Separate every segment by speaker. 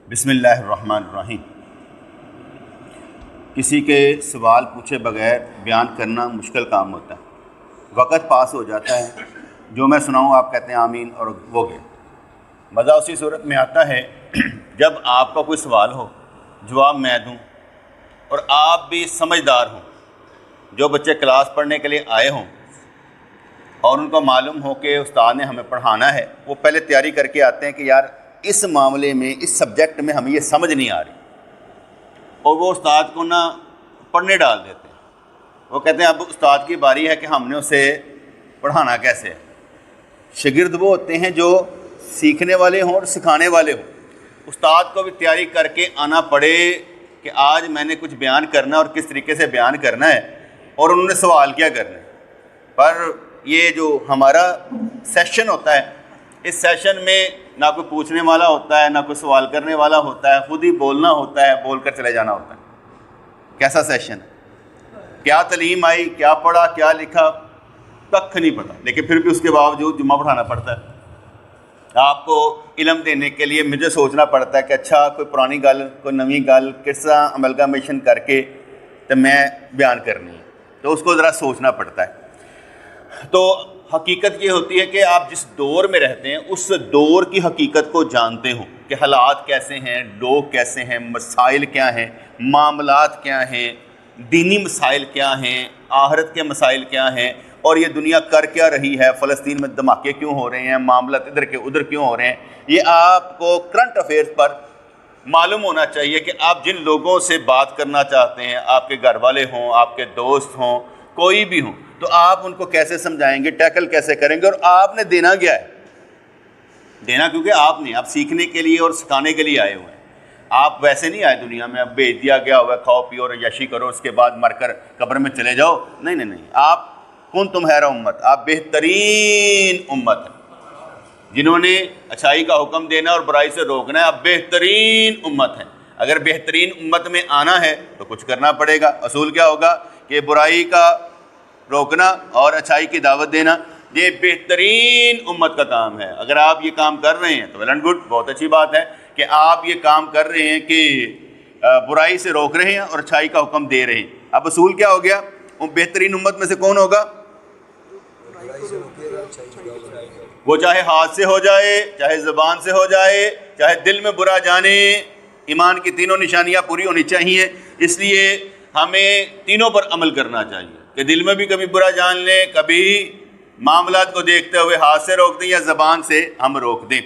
Speaker 1: بسم اللہ الرحمن الرحیم۔ کسی کے سوال پوچھے بغیر بیان کرنا مشکل کام ہوتا ہے، وقت پاس ہو جاتا ہے، جو میں سناؤں آپ کہتے ہیں آمین اور وہ گئے۔ مزہ اسی صورت میں آتا ہے جب آپ کا کوئی سوال ہو، جواب میں دوں اور آپ بھی سمجھدار ہوں، جو بچے کلاس پڑھنے کے لیے آئے ہوں اور ان کو معلوم ہو کہ استاد نے ہمیں پڑھانا ہے، وہ پہلے تیاری کر کے آتے ہیں کہ یار اس معاملے میں، اس سبجیکٹ میں ہمیں یہ سمجھ نہیں آ رہی، اور وہ استاد کو نہ پڑھنے ڈال دیتے ہیں۔ وہ کہتے ہیں اب استاد کی باری ہے کہ ہم نے اسے پڑھانا کیسے ہے۔ شاگرد وہ ہوتے ہیں جو سیکھنے والے ہوں اور سکھانے والے ہوں۔ استاد کو بھی تیاری کر کے آنا پڑے کہ آج میں نے کچھ بیان کرنا ہے اور کس طریقے سے بیان کرنا ہے، اور انہوں نے سوال کیا کرنا ہے۔ پر یہ جو ہمارا سیشن ہوتا ہے، اس سیشن میں نہ کوئی پوچھنے والا ہوتا ہے، نہ کوئی سوال کرنے والا ہوتا ہے، خود ہی بولنا ہوتا ہے، بول کر چلے جانا ہوتا ہے۔ کیسا سیشن ہے؟ کیا تعلیم آئی، کیا پڑھا، کیا لکھا، ککھ نہیں پتا، لیکن پھر بھی اس کے باوجود جمعہ پڑھانا پڑتا ہے۔ آپ کو علم دینے کے لیے مجھے سوچنا پڑتا ہے کہ اچھا کوئی پرانی گل، کوئی نویں گل کس طرح املگامیشن کر کے تو میں بیان کرنی ہے، تو اس کو ذرا سوچنا پڑتا ہے۔ تو حقیقت یہ ہوتی ہے کہ آپ جس دور میں رہتے ہیں اس دور کی حقیقت کو جانتے ہوں کہ حالات کیسے ہیں، لوگ کیسے ہیں، مسائل کیا ہیں، معاملات کیا ہیں، دینی مسائل کیا ہیں، آخرت کے مسائل کیا ہیں، اور یہ دنیا کر کیا رہی ہے، فلسطین میں دھماکے کیوں ہو رہے ہیں، معاملات ادھر کے ادھر کیوں ہو رہے ہیں۔ یہ آپ کو کرنٹ افیئرز پر معلوم ہونا چاہیے کہ آپ جن لوگوں سے بات کرنا چاہتے ہیں، آپ کے گھر والے ہوں، آپ کے دوست ہوں، کوئی بھی ہوں، تو آپ ان کو کیسے سمجھائیں گے، ٹیکل کیسے کریں گے، اور آپ نے دینا کیا ہے۔ دینا کیونکہ آپ سیکھنے کے لیے اور سکھانے کے لیے آئے ہوئے ہیں۔ آپ ویسے نہیں آئے دنیا میں اب بھیج دیا گیا ہوا ہے کھاؤ پیو اور یشی کرو، اس کے بعد مر کر قبر میں چلے جاؤ۔ نہیں، آپ کنتم خیر امت، آپ بہترین امت ہیں جنہوں نے اچھائی کا حکم دینا اور برائی سے روکنا ہے۔ آپ بہترین امت ہیں۔ اگر بہترین امت میں آنا ہے تو کچھ کرنا پڑے گا۔ اصول کیا ہوگا کہ برائی کا روکنا اور اچھائی کی دعوت دینا، یہ بہترین امت کا کام ہے۔ اگر آپ یہ کام کر رہے ہیں تو ویل اینڈ گڈ، بہت اچھی بات ہے کہ آپ یہ کام کر رہے ہیں کہ برائی سے روک رہے ہیں اور اچھائی کا حکم دے رہے ہیں۔ اب اصول کیا ہو گیا؟ بہترین امت میں سے کون ہوگا؟ وہ چاہے ہاتھ سے ہو جائے، چاہے زبان سے ہو جائے، چاہے دل میں برا جانے، ایمان کی تینوں نشانیاں پوری ہونی چاہیے۔ اس لیے ہمیں تینوں پر عمل کرنا چاہیے کہ دل میں بھی کبھی برا جان لیں، کبھی معاملات کو دیکھتے ہوئے ہاتھ سے روک دیں یا زبان سے ہم روک دیں۔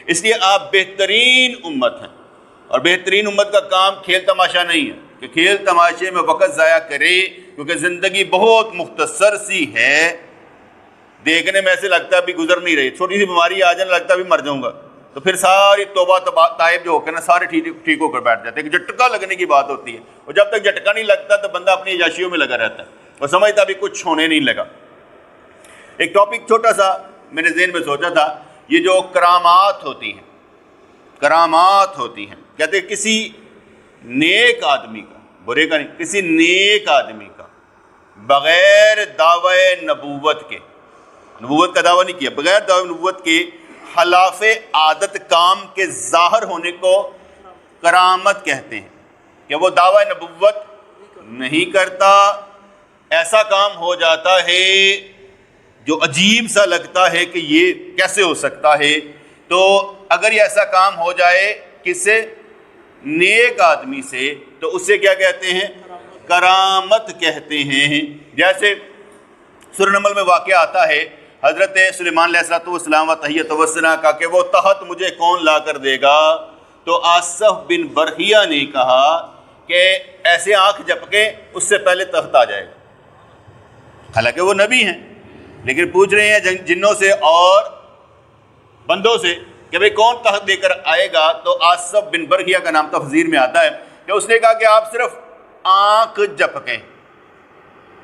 Speaker 1: اس لیے آپ بہترین امت ہیں، اور بہترین امت کا کام کھیل تماشا نہیں ہے کہ کھیل تماشے میں وقت ضائع کرے، کیونکہ زندگی بہت مختصر سی ہے۔ دیکھنے میں ایسے لگتا ہے بھی گزر نہیں رہی، چھوٹی سی بیماری آ جانے لگتا ہے بھی مر جاؤں گا، تو پھر ساری توبہ تائب جو ہو کر نا سارے ٹھیک ہو کر بیٹھ جاتے ہیں۔ کہ جھٹکا لگنے کی بات ہوتی ہے، اور جب تک جھٹکا نہیں لگتا تو بندہ اپنی عیاشیوں میں لگا رہتا ہے اور سمجھتا بھی کچھ ہونے نہیں لگا۔ ایک ٹاپک چھوٹا سا میرے ذہن میں سوچا تھا، یہ جو کرامات ہوتی ہیں، کہتے ہیں کسی نیک آدمی کا، برے کا نہیں، کسی نیک آدمی کا بغیر دعوی نبوت کے، نبوت کا دعویٰ نہیں کیا، بغیر دعوی نبوت کے خلاف عادت کام کے ظاہر ہونے کو کرامت کہتے ہیں۔ کہ وہ دعوی نبوت نہیں کرتا، ایسا کام ہو جاتا ہے جو عجیب سا لگتا ہے کہ یہ کیسے ہو سکتا ہے۔ تو اگر یہ ایسا کام ہو جائے کس سے؟ نیک آدمی سے، تو اسے کیا کہتے ہیں؟ کرامت کہتے ہیں۔ جیسے سورہ نمل میں واقعہ آتا ہے، حضرت سلیمان علیہ السلام و تحیۃ و ثنا کا کہ وہ تحت مجھے کون لا کر دے گا؟ تو آصف بن برحیہ نے کہا کہ ایسے آنکھ جھپکے اس سے پہلے تخت آ جائے گا۔ حالانکہ وہ نبی ہیں، لیکن پوچھ رہے ہیں جنوں سے اور بندوں سے کہ بھئی کون تخت دے کر آئے گا؟ تو آصف بن برحیہ کا نام تفسیر میں آتا ہے کہ اس نے کہا کہ آپ صرف آنکھ جھپکیں،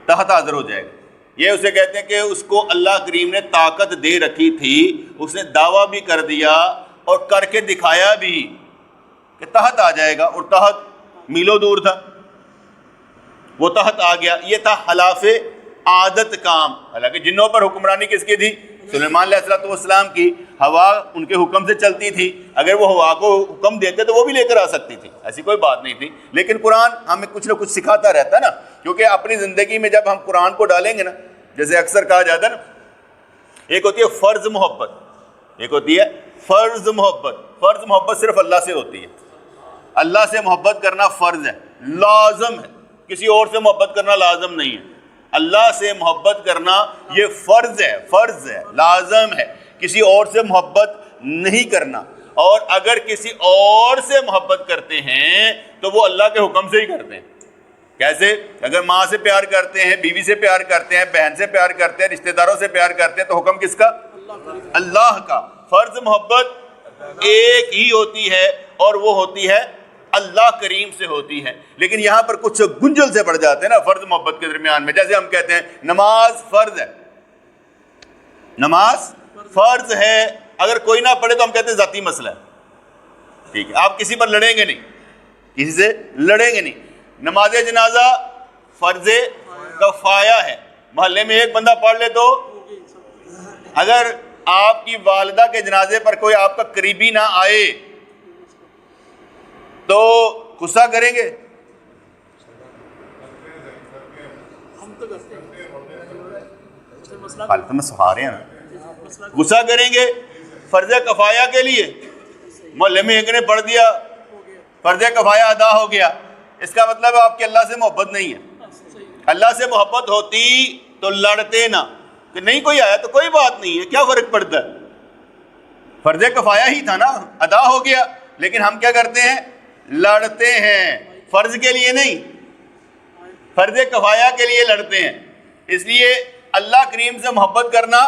Speaker 1: تحت حاضر ہو جائے گا۔ یہ اسے کہتے ہیں کہ اس کو اللہ کریم نے طاقت دے رکھی تھی، اس نے دعویٰ بھی کر دیا اور کر کے دکھایا بھی کہ تحت آ جائے گا، اور تحت میلوں دور تھا، وہ تحت آ گیا۔ یہ تھا خلاف عادت کام۔ حالانکہ جنوں پر حکمرانی کس کی تھی؟ سلیمان علیہ السلام کی ہوا ان کے حکم سے چلتی تھی، اگر وہ ہوا کو حکم دیتے تو وہ بھی لے کر آ سکتی تھی، ایسی کوئی بات نہیں تھی. لیکن قرآن ہمیں کچھ نہ کچھ سکھاتا رہتا ہے نا، کیونکہ اپنی زندگی میں جب ہم قرآن کو ڈالیں گے نا، جیسے اکثر کہا جاتا ہے نا، ایک ہوتی ہے فرض محبت، ایک ہوتی ہے فرض محبت. فرض محبت صرف اللہ سے ہوتی ہے. اللہ سے محبت کرنا فرض ہے، لازم ہے. کسی اور سے محبت کرنا لازم نہیں ہے. اللہ سے محبت کرنا یہ فرض ہے، فرض ہے، لازم ہے. کسی اور سے محبت نہیں کرنا. اور اگر کسی اور سے محبت کرتے ہیں تو وہ اللہ کے حکم سے ہی کرتے ہیں. کیسے؟ اگر ماں سے پیار کرتے ہیں، بیوی سے پیار کرتے ہیں، بہن سے پیار کرتے ہیں، رشتہ داروں سے پیار کرتے ہیں، تو حکم کس کا؟ اللہ کا. فرض محبت ایک ہی ہوتی ہے اور وہ ہوتی ہے اللہ کریم سے ہوتی ہے. لیکن یہاں پر کچھ گنجل سے بڑھ جاتے ہیں نا فرض محبت کے درمیان میں. جیسے ہم کہتے ہیں نماز فرض ہے، نماز فرض ہے، اگر کوئی نہ پڑھے تو ہم کہتے ہیں ذاتی مسئلہ ہے. ٹھیک ہے، آپ کسی پر لڑیں گے نہیں، کسی سے لڑیں گے نہیں. نماز جنازہ فرض کفایہ ہے، محلے میں ایک بندہ پڑھ لے تو. اگر آپ کی والدہ کے جنازے پر کوئی آپ کا قریبی نہ آئے تو غصہ کریں گے؟ حالت میں سہارے ہیں نا، غصہ کریں گے. فرض کفایہ کے لیے محلے میں ایک نے پڑھ دیا، فرض کفایہ ادا ہو گیا. اس کا مطلب ہے آپ کی اللہ سے محبت نہیں ہے. اللہ سے محبت ہوتی تو لڑتے نہ، کہ نہیں کوئی آیا تو کوئی بات نہیں ہے، کیا فرق پڑتا ہے. فرض کفایہ ہی تھا نا، ادا ہو گیا. لیکن ہم کیا کرتے ہیں؟ لڑتے ہیں. فرض کے لیے نہیں، فرض کفایہ کے لیے لڑتے ہیں. اس لیے اللہ کریم سے محبت کرنا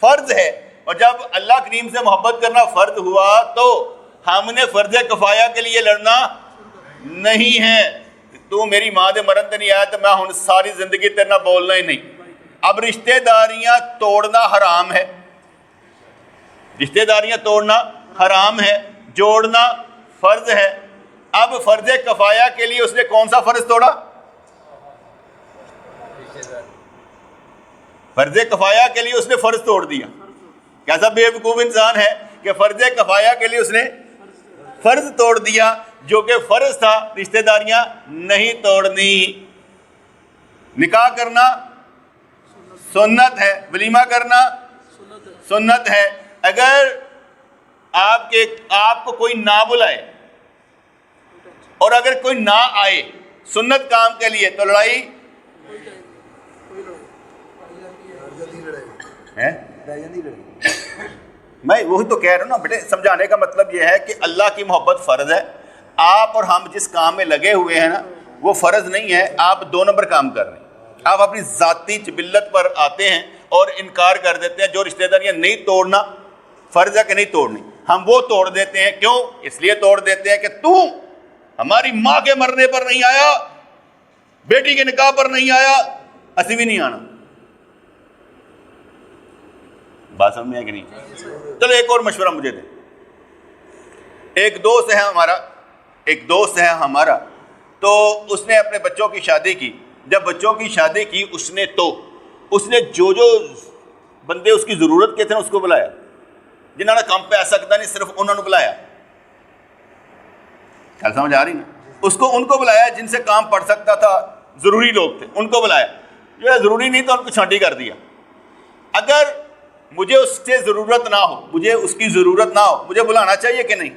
Speaker 1: فرض ہے. اور جب اللہ کریم سے محبت کرنا فرض ہوا تو ہم نے فرض کفایہ کے لیے لڑنا نہیں ہے. تو میری ماں دے مرن تے نہیں آیا تو میں ہن ساری زندگی تیرے نال بولنا ہی نہیں. اب رشتہ داریاں توڑنا حرام ہے، رشتہ داریاں توڑنا حرام ہے، جوڑنا فرض ہے. اب فرض کفایہ کے لیے اس نے کون سا فرض توڑا؟ فرض کفایہ کے لیے اس نے فرض توڑ دیا. کیسا بے وقوف انسان ہے کہ فرض کفایہ کے لیے اس نے فرض توڑ دیا. جو کہ فرض تھا رشتہ داریاں نہیں توڑنی. نکاح کرنا سنت ہے، ولیمہ کرنا سنت ہے. اگر آپ کو کوئی نہ بلائے اور اگر کوئی نہ آئے سنت کام کے لیے تو لڑائی میں وہی تو کہہ رہا ہوں نا بیٹے. سمجھانے کا مطلب یہ ہے کہ اللہ کی محبت فرض ہے. آپ اور ہم جس کام میں لگے ہوئے ہیں نا وہ فرض نہیں ہے. آپ 2 نمبر کام کر رہے ہیں. آپ اپنی ذاتی جبلت پر آتے ہیں اور انکار کر دیتے ہیں. جو رشتہ داریاں نہیں توڑنا فرض ہے کہ نہیں توڑنی، ہم وہ توڑ دیتے ہیں. کیوں؟ اس لیے توڑ دیتے ہیں کہ تو ہماری ماں کے مرنے پر نہیں آیا، بیٹی کے نکاح پر نہیں آیا، اسی بھی نہیں آنا. بات سمجھ میں ہے کہ نہیں؟ چلو ایک اور مشورہ مجھے دیں. ایک دوست ہے ہمارا تو اس نے اپنے بچوں کی شادی کی. جب بچوں کی شادی کی اس نے جو بندے اس کی ضرورت کے تھے اس کو بلایا. جنہوں نے کام پہ سکتا نہیں صرف انہوں نے بلایا. کیا سمجھ آ رہی نا؟ ان کو بلایا جن سے کام پڑ سکتا تھا، ضروری لوگ تھے، ان کو بلایا. جو ضروری نہیں تو ان کو چھانٹی کر دیا. اگر مجھے اس سے ضرورت نہ ہو، مجھے اس کی ضرورت نہ ہو، مجھے بلانا چاہیے کہ نہیں؟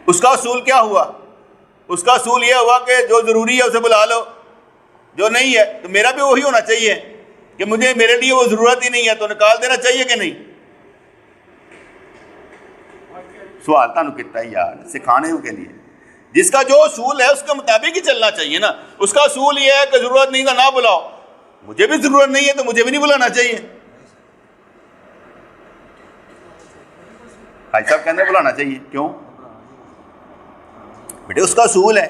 Speaker 1: اس کا اصول کیا ہوا؟ اس کا اصول یہ ہوا کہ جو ضروری ہے اسے بلا لو، جو نہیں ہے تو میرا بھی وہی ہونا چاہیے کہ میرے لیے وہ ضرورت ہی نہیں ہے تو نکال دینا چاہیے کہ نہیں؟ سوال تانوں کیتا ہے یار سکھانے کے لیے. جس کا جو اصول ہے اس کے مطابق ہی چلنا چاہیے نا. اس کا اصول یہ ہے کہ ضرورت نہیں تھا نہ بلاؤ. مجھے بھی ضرورت نہیں ہے تو مجھے بھی نہیں بلانا چاہیے. بھائی صاحب کہنے بلانا چاہیے. کیوں بیٹے؟ اس کا اصول ہے،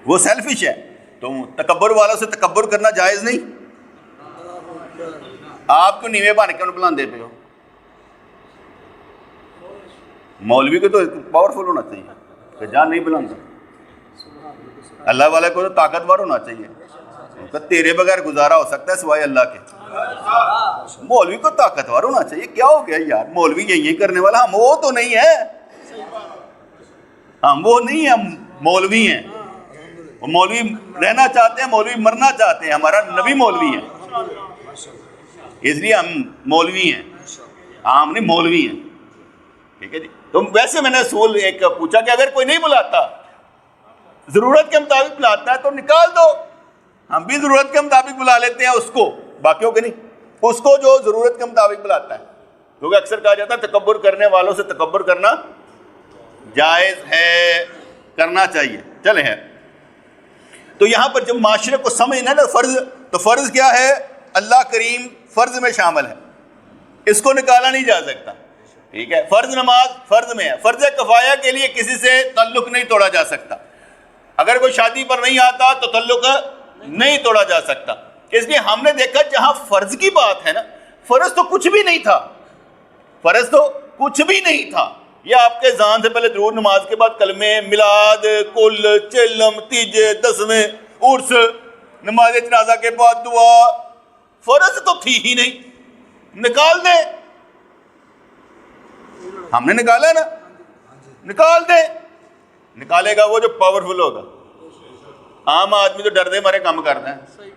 Speaker 1: وہ سیلفش ہے. تو تکبر والوں سے تکبر کرنا جائز نہیں. آپ کو نیوے بن کے انہیں بلاندے پہ ہو. مولوی کو تو پاورفل ہونا چاہیے کہ جان نہیں بلانا. اللہ والے کو تو طاقتور ہونا چاہیے. تیرے بغیر گزارا ہو سکتا ہے سوائے اللہ کے. مولوی کو طاقتور ہونا چاہیے. کیا ہو گیا یار, مولوی یہی کرنے والا, ہم وہ تو نہیں ہے, ہم وہ نہیں ہیں, ہم مولوی ہیں. مولوی رہنا چاہتے ہیں, مولوی مرنا چاہتے ہیں, ہمارا نبی مولوی ہے, اس لیے ہم مولوی ہیں, عام نہیں مولوی ہیں. ٹھیک ہے جی. تو ویسے میں نے اصول ایک پوچھا کہ اگر کوئی نہیں بلاتا, ضرورت کے مطابق بلاتا ہے تو نکال دو. ہم بھی ضرورت کے مطابق بلا لیتے ہیں اس کو, باقیوں کے نہیں, اس کو جو ضرورت کے مطابق بلاتا ہے. کیونکہ اکثر کہا جاتا ہے تکبر کرنے والوں سے تکبر کرنا جائز ہے, کرنا چاہیے. چلے ہیں تو یہاں پر جب معاشرے کو سمجھنا ہے نا فرض, تو فرض کیا ہے, اللہ کریم فرض میں شامل ہے, اس کو نکالا نہیں جا سکتا. ٹھیک ہے, فرض نماز فرض میں ہے, فرض کفایہ کے لیے کسی سے تعلق نہیں توڑا جا سکتا. اگر کوئی شادی پر نہیں آتا تو تعلق نہیں توڑا جا سکتا. اس لیے ہم نے دیکھا جہاں فرض کی بات ہے نا, فرض تو کچھ بھی نہیں تھا, فرض تو کچھ بھی نہیں تھا. یہ آپ کے ذان سے پہلے درود, نماز کے بعد کلمے, میلاد, کل, چلم, تیجے, دسویں, عرس, نماز جنازہ کے بعد دعا, فرض تو تھی ہی نہیں. نکال دیں, ہم نے نکالا نا, نکال دیں. نکالے گا وہ جو پاورفل ہوگا. عام آدمی تو ڈر دے مارے کام کرتا ہے,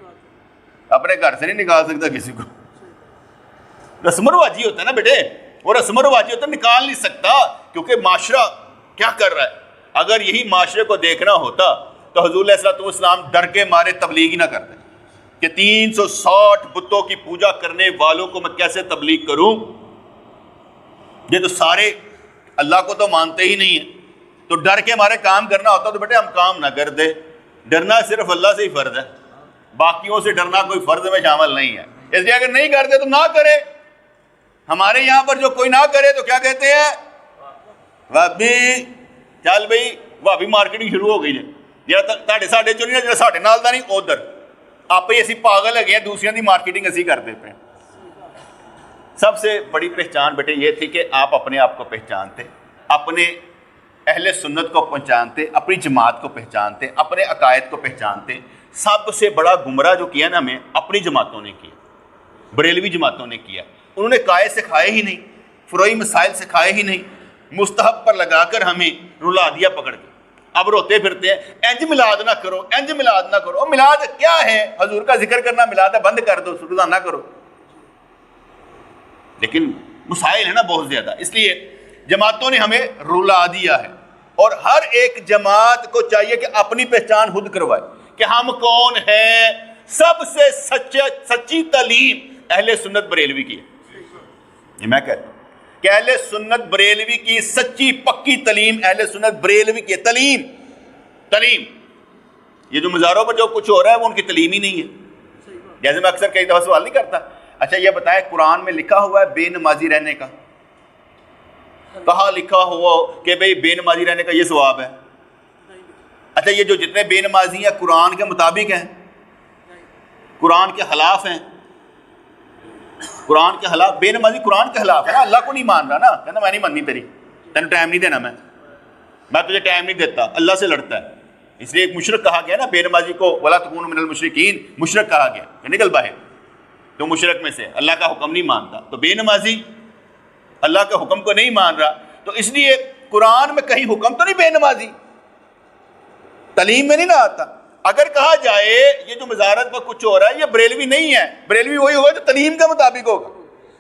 Speaker 1: اپنے گھر سے نہیں نکال سکتا کسی کو. رسم و رواجی ہوتا ہے نا بیٹے, وہ رسم و رواجی ہوتا ہے, نکال نہیں سکتا, کیونکہ معاشرہ کیا کر رہا ہے. اگر یہی معاشرے کو دیکھنا ہوتا تو حضور علیہ الصلوۃ والسلام ڈر کے مارے تبلیغ ہی نہ کرتے کہ 360 بتوں کی پوجا کرنے والوں کو میں کیسے تبلیغ کروں. یہ تو سارے اللہ کو تو مانتے ہی نہیں ہیں, تو ڈر کے مارے کام کرنا ہوتا تو بیٹے ہم کام نہ کر دے. ڈرنا صرف اللہ سے ہی فرض ہے, باقیوں سے ڈرنا کوئی فرض میں شامل نہیں ہے. اس لیے اگر نہیں کرتے تو نہ کرے. ہمارے یہاں پر جو کوئی نہ کرے تو کیا کہتے ہیں, وابی, چل بھائی وابی مارکیٹنگ شروع ہو گئی ہے, جڑا ساڈے چو نہیں, جڑا ساڈے نال دا نہیں ادھر آپ ہی اسی پاگل ہے, دوسرے کی مارکیٹنگ اسی کرتے پہ. سب سے بڑی پہچان بیٹے یہ تھی کہ آپ اپنے آپ کو پہچانتے, اپنے اہل سنت کو پہچانتے, اپنی جماعت کو پہچانتے, اپنے عقائد کو پہچانتے. سب سے بڑا گمراہ جو کیا نا ہمیں اپنی جماعتوں نے کیا, بریلوی جماعتوں نے کیا. انہوں نے قائد سکھائے ہی نہیں, فروعی مسائل سکھائے ہی نہیں, مستحب پر لگا کر ہمیں رلا دیا پکڑ کے. اب روتے پھرتے ہیں انج میلاد نہ کرو, انج میلاد نہ کرو. اور میلاد کیا ہے, حضور کا ذکر کرنا میلاد ہے, بند کر دو, روزہ نہ کرو. لیکن مسائل ہے نا بہت زیادہ, اس لیے جماعتوں نے ہمیں رلا دیا ہے. اور ہر ایک جماعت کو چاہیے کہ اپنی پہچان خود کروائے کہ ہم کون ہیں. سب سے سچی تعلیم اہل سنت بریلوی کی ہے. یہ میں کہتا ہوں کہ اہل سنت بریلوی کی سچی پکی تعلیم اہل سنت بریلوی کی تعلیم. یہ جو مزاروں پر جو کچھ ہو رہا ہے وہ ان کی تعلیم ہی نہیں ہے. جیسے میں اکثر کئی دفعہ سوال نہیں کرتا, اچھا یہ بتائیں قرآن میں لکھا ہوا ہے بے نمازی رہنے کا, کہاں لکھا ہوا کہ بھئی بے نمازی رہنے کا یہ ثواب ہے؟ اچھا یہ جو جتنے بے نمازی ہیں قرآن کے مطابق ہیں, قرآن کے خلاف ہیں, قرآن کے خلاف, بے نمازی قرآن کے خلاف ہے نا, اللہ کو نہیں مان رہا نا, کہنا میں نہیں ماننی تیری, تینوں ٹائم نہیں دینا, میں تجھے ٹائم نہیں دیتا, اللہ سے لڑتا ہے. اس لیے ایک مشرک کہا گیا نا بے نمازی کو, وَلَا تَكُونُوا مِنَ الْمُشْرِكِينَ, مشرک کہا گیا کہ نکل باہر, تو مشرک میں سے اللہ کا حکم نہیں مانتا. تو بے نمازی اللہ کے حکم کو نہیں مان رہا, تو اس لیے قرآن میں کہیں حکم تو نہیں بے نمازی, تعلیم میں نہیں نہ آتا. اگر کہا جائے یہ جو مزارت پر کچھ ہو رہا ہے یہ بریلوی نہیں ہے, بریلوی وہی ہوگا جو تعلیم کے مطابق ہوگا,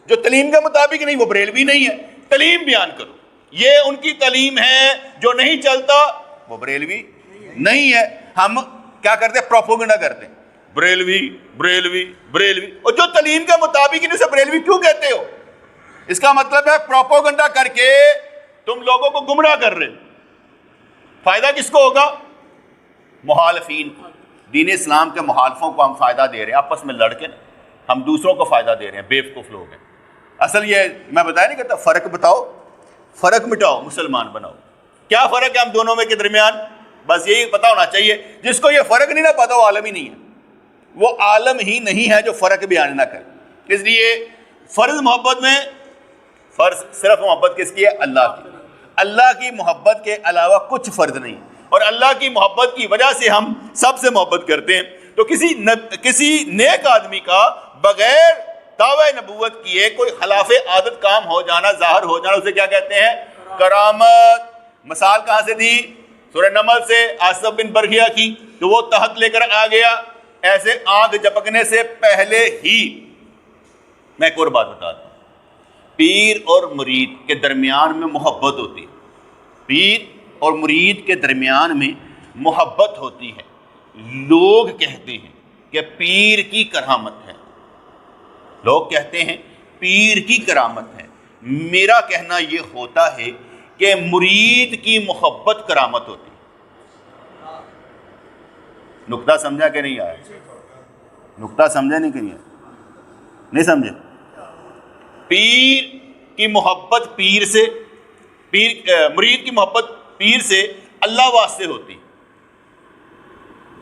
Speaker 1: جو تعلیم کے مطابق نہیں وہ بریلوی نہیں ہے. تعلیم بیان کرو, یہ ان کی تعلیم ہے, جو نہیں چلتا وہ بریلوی نہیں ہے. ہم کیا کرتے ہیں, پروپوگنڈا کرتے ہیں, بریلوی بریلوی بریلوی, اور جو تعلیم کے مطابق انہیں سے بریلوی کیوں کہتے ہو؟ اس کا مطلب ہے پروپوگنڈا کر کے تم لوگوں کو گمراہ کر رہے. فائدہ کس کو ہوگا؟ محالفین, دین اسلام کے محالفوں کو ہم فائدہ دے رہے ہیں, آپس میں لڑ کے ہم دوسروں کو فائدہ دے رہے ہیں, بیوقوف لوگ ہیں. اصل یہ میں بتایا نہیں کرتا, فرق بتاؤ, فرق مٹاؤ, مسلمان بناؤ. کیا فرق ہے ہم دونوں میں کے درمیان؟ بس یہی پتہ ہونا چاہیے. جس کو یہ فرق نہیں نہ پتا وہ عالم ہی نہیں ہے, وہ عالم ہی نہیں ہے جو فرق بیان نہ کرے. اس لیے فرض محبت میں, فرض صرف محبت کس کی ہے؟ اللہ کی. اللہ کی محبت کے علاوہ کچھ فرض نہیں, اور اللہ کی محبت کی وجہ سے ہم سب سے محبت کرتے ہیں. تو کسی نیک آدمی کا بغیر دعوی نبوت کیے کوئی خلاف عادت کام ہو جانا، ظاہر ہو جانا، اسے کیا کہتے ہیں؟ کرامت۔ مثال کہاں سے دی؟ سورہ نمل سے، آصف بن برخیہ کی، کہ وہ تحت لے کر آ گیا ایسے آگ جھپکنے سے پہلے ہی۔ میں ایک اور بات بتاتا ہوں، پیر اور مرید کے درمیان میں محبت ہوتی ہے، پیر اور مرید کے درمیان میں محبت ہوتی ہے۔ لوگ کہتے ہیں کہ پیر کی کرامت ہے، لوگ کہتے ہیں پیر کی کرامت ہے، میرا کہنا یہ ہوتا ہے کہ مرید کی محبت کرامت ہوتی ہے۔ نقطہ سمجھا کہ نہیں آیا؟ نقطہ سمجھا نہیں کہ نہیں سمجھے؟ پیر کی محبت پیر سے، مرید کی محبت پیر سے اللہ واسطے ہوتی،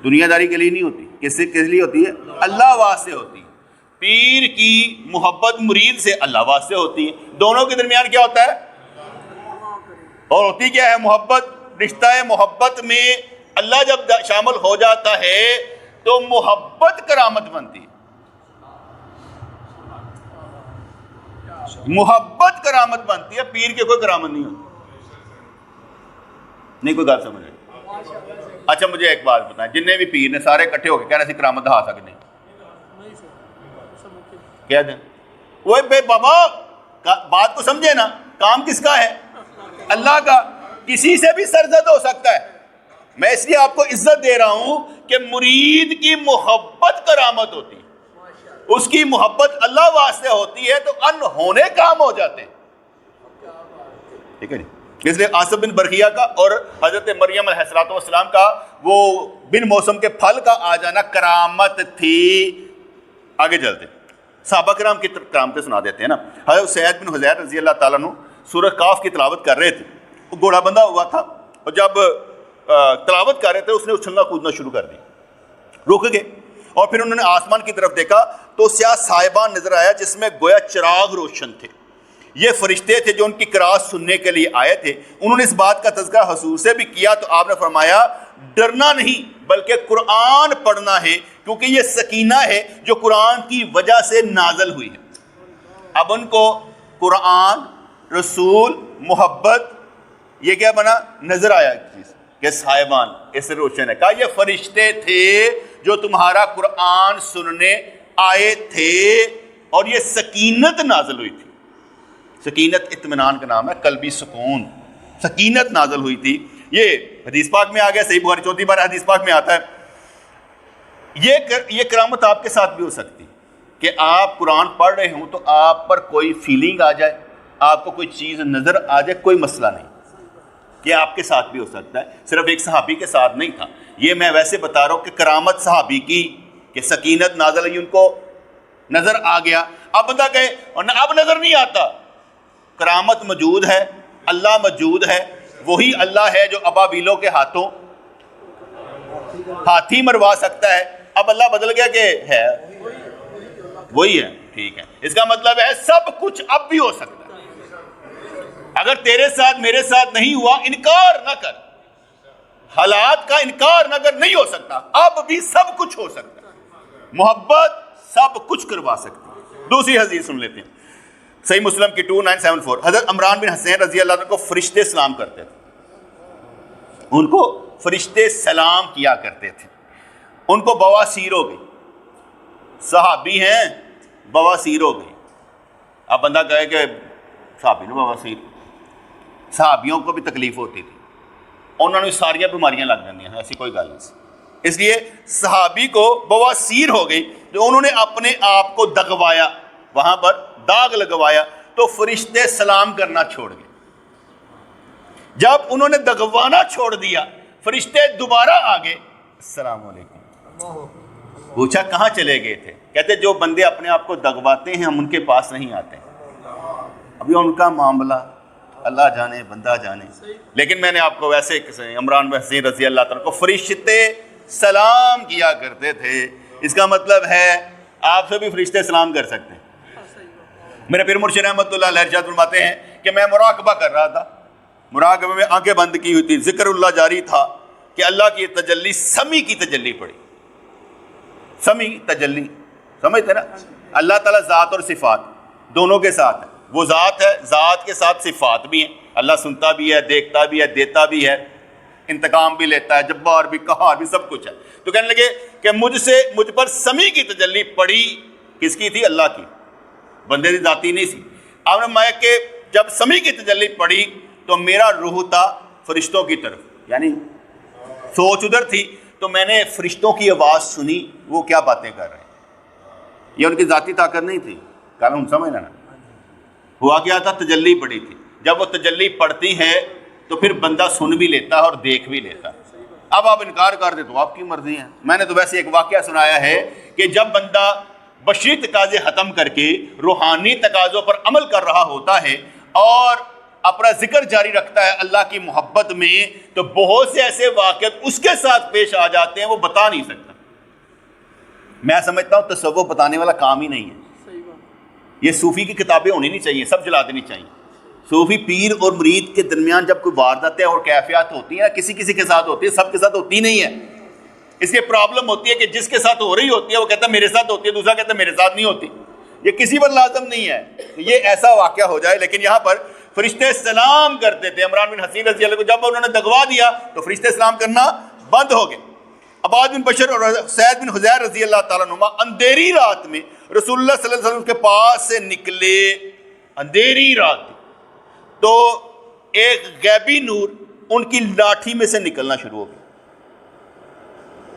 Speaker 1: دنیا داری کے لیے نہیں ہوتی۔ کس لیے ہوتی ہے؟ اللہ واسطے ہوتی۔ پیر کی محبت مرید سے اللہ واسطے ہوتی ہے، دونوں کے درمیان کیا ہوتا ہے؟ اور ہوتی کیا ہے؟ محبت۔ رشتہ محبت میں اللہ جب شامل ہو جاتا ہے تو محبت کرامت بنتی ہے، محبت کرامت بنتی ہے، پیر کے کوئی کرامت نہیں ہوتی۔ نہیں کوئی بات سمجھ رہے؟ اچھا مجھے ایک بات بتائیں، جتنے بھی پیر نے سارے اکٹھے ہو کے کہنا سی کرامت دکھا سکتے ہیں، کیا دیں؟ وہ بے بابا بات کو سمجھے نا، کام کس کا ہے؟ اللہ کا۔ کسی سے بھی سرزد ہو سکتا ہے، میں اس لیے آپ کو عزت دے رہا ہوں کہ مرید کی محبت کرامت ہوتی ہے، اس کی محبت اللہ واسطے ہوتی ہے تو انہونے کام ہو جاتے ہیں، ٹھیک ہے جی؟ اس لیے آصف بن برخیہ کا اور حضرت مریم علیہ السلام کا وہ بن موسم کے پھل کا آ جانا کرامت تھی۔ آگے چلتے صحابہ کرام کی کرامتیں سنا دیتے ہیں نا۔ حضرت سعید بن حضیر رضی اللہ تعالیٰ عنہ سورہ کاف کی تلاوت کر رہے تھے، وہ گھوڑا بندھا ہوا تھا، اور جب تلاوت کر رہے تھے اس نے اچھلنا کودنا شروع کر دی، رک گئے، اور پھر انہوں نے آسمان کی طرف دیکھا تو سیاہ صاحبان نظر آیا جس میں گویا چراغ روشن تھے، یہ فرشتے تھے جو ان کی قرات سننے کے لیے آئے تھے۔ انہوں نے اس بات کا تذکرہ حضور سے بھی کیا تو آپ نے فرمایا ڈرنا نہیں بلکہ قرآن پڑھنا ہے، کیونکہ یہ سکینہ ہے جو قرآن کی وجہ سے نازل ہوئی ہے۔ اب ان کو قرآن، رسول، محبت، یہ کیا بنا؟ نظر آیا ایک چیز کہ صاحبان اس سے روشن ہے، کہا یہ فرشتے تھے جو تمہارا قرآن سننے آئے تھے، اور یہ سکینت نازل ہوئی تھی۔ سکینت اطمینان کا نام ہے، قلبی سکون، سکینت نازل ہوئی تھی۔ یہ حدیث پاک میں آ گیا، صحیح بخاری 34 بار حدیث پاک میں آتا ہے۔ یہ کرامت آپ کے ساتھ بھی ہو سکتی کہ آپ قرآن پڑھ رہے ہوں تو آپ پر کوئی فیلنگ آ جائے، آپ کو کوئی چیز نظر آ جائے، کوئی مسئلہ نہیں، یہ آپ کے ساتھ بھی ہو سکتا ہے، صرف ایک صحابی کے ساتھ نہیں تھا۔ یہ میں ویسے بتا رہا ہوں کہ کرامت صحابی کی کہ سکینت نازل ہوئی، ان کو نظر آ گیا۔ اب بندہ کہے اور اب نظر نہیں آتا، کرامت موجود ہے، اللہ موجود ہے، وہی اللہ ہے جو ابابیلوں کے ہاتھوں ہاتھی مروا سکتا ہے۔ اب اللہ بدل گیا کہ ہے وہی ہے، ٹھیک ہے، اس کا مطلب ہے سب کچھ اب بھی ہو سکتا ہے۔ اگر تیرے ساتھ میرے ساتھ نہیں ہوا، انکار نہ کر، حالات کا انکار نہ کر، نہیں ہو سکتا، اب بھی سب کچھ ہو سکتا ہے، محبت سب کچھ کروا سکتی ہے۔ دوسری حدیث سن لیتے ہیں، صحیح مسلم کی 2974۔ حضرت عمران بن حسین رضی اللہ عنہ کو فرشتے سلام کرتے تھے، ان کو فرشتے سلام کیا کرتے تھے۔ ان کو بواسیر ہو گئی، صحابی ہیں، بواسیر ہو گئی۔ اب بندہ کہے کہ صحابی نے بواسیر، صحابیوں کو بھی تکلیف ہوتی تھی، انہوں نے ساری بیماریاں لگ جاتی ہیں، ایسی کوئی گل نہیں۔ اس لیے صحابی کو بواسیر ہو گئی، جو انہوں نے اپنے آپ کو دغوایا، وہاں پر داغ لگوایا، تو فرشتے سلام کرنا چھوڑ گئے۔ جب انہوں نے دغوانا چھوڑ دیا، فرشتے دوبارہ آگے، السلام علیکم، پوچھا کہاں چلے گئے تھے؟ کہتے جو بندے اپنے آپ کو دغواتے ہیں ہم ان کے پاس نہیں آتے، ابھی ان کا معاملہ اللہ جانے، بندہ جانے۔ لیکن میں نے آپ کو ویسے عمران بن حسین رضی اللہ تعالیٰ کو فرشتے سلام کیا کرتے تھے، اس کا مطلب ہے آپ سے بھی فرشتے سلام کر سکتے ہیں۔ میرے پیر مرشد رحمۃ اللہ علیہ ارشاد فرماتے ہیں کہ میں مراقبہ کر رہا تھا، مراقبہ میں آنکھیں بند کی ہوئی تھی، ذکر اللہ جاری تھا کہ اللہ کی تجلی، سمی کی تجلی پڑی، سمی تجلی، سمجھتے نا؟ اللہ تعالیٰ ذات اور صفات دونوں کے ساتھ ہے. وہ ذات ہے, ذات کے ساتھ صفات بھی ہیں. اللہ سنتا بھی ہے, دیکھتا بھی ہے, دیتا بھی ہے, انتقام بھی لیتا ہے, جبار بھی, قہار بھی, سب کچھ ہے. تو کہنے لگے کہ مجھ پر سمیع کی تجلی پڑی. کس کی تھی؟ اللہ کی, بندے کی ذاتی نہیں سی. آپ نے فرمایا کہ جب سمیع کی تجلی پڑی تو میرا روح تھا فرشتوں کی طرف, یعنی سوچ ادھر تھی, تو میں نے فرشتوں کی آواز سنی, وہ کیا باتیں کر رہے ہیں. یہ ان کی ذاتی طاقت نہیں تھی, کہنا ہم سمجھ لینا. ہوا کیا تھا؟ تجلی پڑی تھی. جب وہ تجلی پڑتی ہے تو پھر بندہ سن بھی لیتا ہے اور دیکھ بھی لیتا ہے. اب آپ انکار کر دیں تو آپ کی مرضی ہے. میں نے تو ویسے ایک واقعہ سنایا ہے کہ جب بندہ بشری تقاضے ختم کر کے روحانی تقاضوں پر عمل کر رہا ہوتا ہے اور اپنا ذکر جاری رکھتا ہے اللہ کی محبت میں, تو بہت سے ایسے واقعات اس کے ساتھ پیش آ جاتے ہیں وہ بتا نہیں سکتا. میں سمجھتا ہوں تصوف بتانے والا کام ہی نہیں ہے. یہ صوفی کی کتابیں ہونی نہیں چاہیے, سب جلا دینی چاہیے. صوفی پیر اور مرید کے درمیان جب کوئی وارداتیں اور کیفیات ہوتی ہیں, کسی کسی کے ساتھ ہوتی ہے, سب کے ساتھ ہوتی نہیں ہے. اس کی پرابلم ہوتی ہے کہ جس کے ساتھ ہو رہی ہوتی ہے وہ کہتا ہے میرے ساتھ ہوتی ہے, دوسرا کہتا ہے میرے ساتھ نہیں ہوتی. یہ کسی پر لازم نہیں ہے یہ ایسا واقعہ ہو جائے. لیکن یہاں پر فرشتے سلام کرتے تھے. عمران بن حسین رضی اللہ کو جب انہوں نے دگوا دیا تو فرشتے سلام کرنا بند ہو گئے. عباد بن بشر اور سعید بن حذیر رضی اللہ تعالیٰ عنہما اندھیری رات میں رسول اللہ صلی اللہ علیہ وسلم کے پاس سے نکلے. اندھیری رات تو ایک غیبی نور ان کی لاٹھی میں سے نکلنا شروع ہو گیا.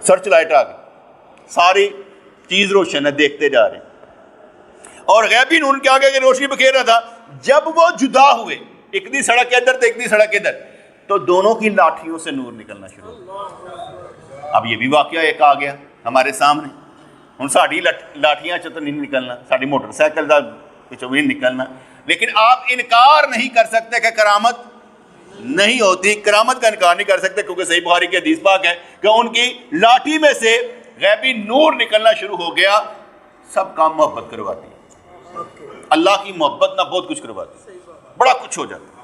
Speaker 1: سرچ لائٹ آ گئی, ساری چیز روشن ہے, دیکھتے جا رہے ہیں. اور غیبی نور ان کے آگے روشنی بکھیر رہا تھا. جب وہ جدا ہوئے, ایک دی سڑک ادھر تو ایک دی سڑک ادھر, تو دونوں کی لاٹھیوں سے نور نکلنا شروع ہو گیا. اب یہ بھی واقعہ ایک آ گیا ہمارے سامنے. ہوں ساری لاٹھیاں تو نہیں نکلنا, ساری موٹر سائیکل کا نہیں نکلنا, لیکن آپ انکار نہیں کر سکتے کہ کرامت نہیں ہوتی. کرامت کا انکار نہیں کر سکتے کیونکہ صحیح بخاری کی حدیث پاک ہے کہ ان کی لاٹھی میں سے غیبی نور نکلنا شروع ہو گیا. سب کام محبت کرواتی ہے. اللہ کی محبت نہ بہت کچھ کرواتی ہے, بڑا کچھ ہو جاتا ہے.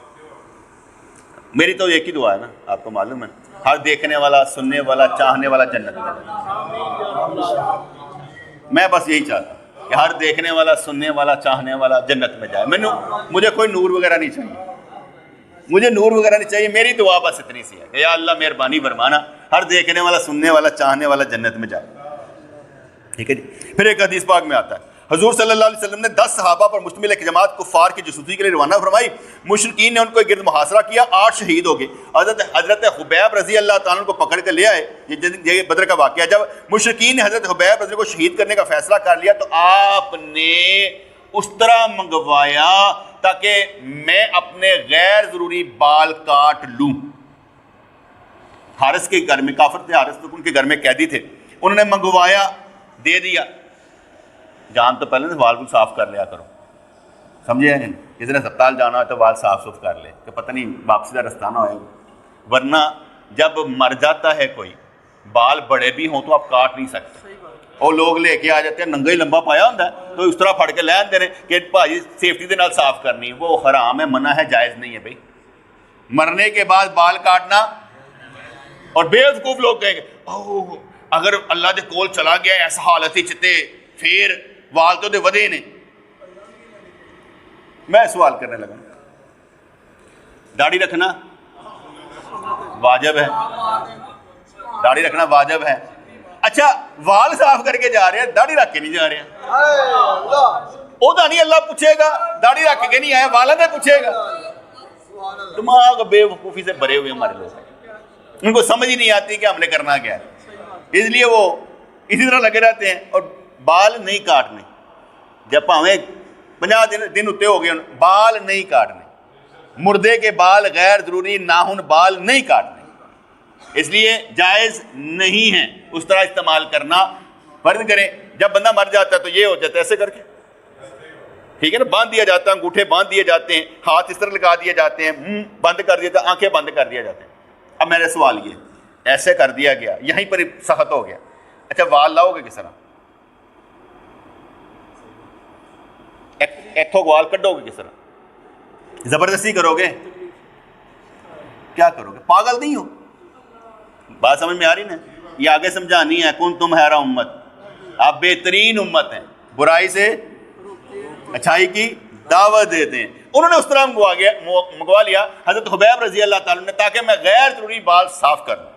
Speaker 1: میری تو ایک ہی دعا ہے نا, آپ کو معلوم ہے, ہر دیکھنے والا, سننے والا, چاہنے والا جنت میں جائے. میں بس یہی چاہتا ہوں کہ ہر دیکھنے والا, سننے والا, چاہنے والا جنت میں جائے. مجھے کوئی نور وغیرہ نہیں چاہیے, مجھے نور وغیرہ نہیں چاہیے. میری دعا بس اتنی سی ہے کہ یا اللہ مہربانی فرمانا ہر دیکھنے والا, سننے والا, چاہنے والا جنت میں جائے. ٹھیک ہے جی. پھر ایک حدیث پاک میں آتا ہے حضور صلی اللہ علیہ وسلم نے 10 صحابہ پر مشتمل ایک جماعت کفار کی جاسوسی کے لیے روانہ فرمائی. مشرکین نے ان کو گرد محاصرہ کیا, 8 شہید ہو گئے. حضرت حبیب رضی اللہ تعالیٰ عنہ کو پکڑ کے لے آئے. یہ بدر کا واقعہ. جب مشرکین نے حضرت حبیب رضی اللہ کو شہید کرنے کا فیصلہ کر لیا تو آپ نے اس طرح منگوایا تاکہ میں اپنے غیر ضروری بال کاٹ لوں. حارث کے گھر میں, کافر تھے حارث, تو ان کے گھر میں قیدی تھے, انہوں نے منگوایا, دے دیا. جان تو پہلے سے وال کو صاف کر لیا کرو, سمجھے. کسی نے ہسپتال جانا ہے تو وال صاف کر لے کہ پتہ نہیں واپسی کا رستہ نہ ہوئے. ورنہ جب مر جاتا ہے کوئی, بال بڑے بھی ہوں تو آپ کاٹ نہیں سکتے. اور لوگ لے کے آ جاتے ہیں, ننگا ہی لمبا پایا ہوتا ہے, تو اس طرح پھڑ کے لے آتے ہیں کہ بھائی سیفٹی کے نال صاف کرنی. وہ حرام ہے, منع ہے, جائز نہیں ہے بھائی. مرنے کے بعد بال کاٹنا. اور بے وقوف لوگ کہیں گے اگر اللہ دے کول چلا گیا ایسا حالت ہی چتے پھر وال تو دے ودے نے. میں سوال کرنے لگا, داڑھی رکھنا واجب ہے, داڑھی رکھنا واجب ہے. اچھا وال صاف کر کے جا رہے ہیں, داڑھی رکھ کے نہیں جا رہے ہیں. وہ تو نہیں اللہ پوچھے گا, داڑھی رکھ کے نہیں آئے, والا نے پوچھے گا. دماغ بے وقوفی سے بھرے ہوئے ہمارے لوگ, ان کو سمجھ ہی نہیں آتی کہ ہم نے کرنا کیا ہے. اس لیے وہ اسی طرح لگے رہتے ہیں. اور بال نہیں کاٹنے, جب ہمیں 50 دن اتے ہو گئے, بال نہیں کاٹنے. مردے کے بال, غیر ضروری ناخن بال نہیں کاٹنے, اس لیے جائز نہیں ہے اس طرح استعمال کرنا. فرض کریں جب بندہ مر جاتا ہے تو یہ ہو جاتا ہے ایسے کر کے, ٹھیک ہے نا, باندھ دیا جاتا ہے, انگوٹھے باندھ دیے جاتے ہیں, ہاتھ اس طرح لگا دیے جاتے ہیں, منہ بند کر دیا جاتا ہے, آنکھیں بند کر دیا جاتے ہیں. اب میرا سوال یہ, ایسے کر دیا گیا, یہیں پر سخت ہو گیا. اچھا وال لاؤ گے کس طرح, ایتھوں وال کڈو گے کس طرح, زبردستی کرو گے, کیا کرو گے؟ پاگل نہیں ہو؟ بات سمجھ میں آ رہی نا؟ یہ آگے سمجھانی ہے. کن تم خیر امت, آپ بہترین امت ہیں, برائی سے اچھائی کی دعوت دیتے ہیں. انہوں نے اس طرح منگوا لیا حضرت حبیب رضی اللہ تعالیٰ نے تاکہ میں غیر ضروری بال صاف کر دوں.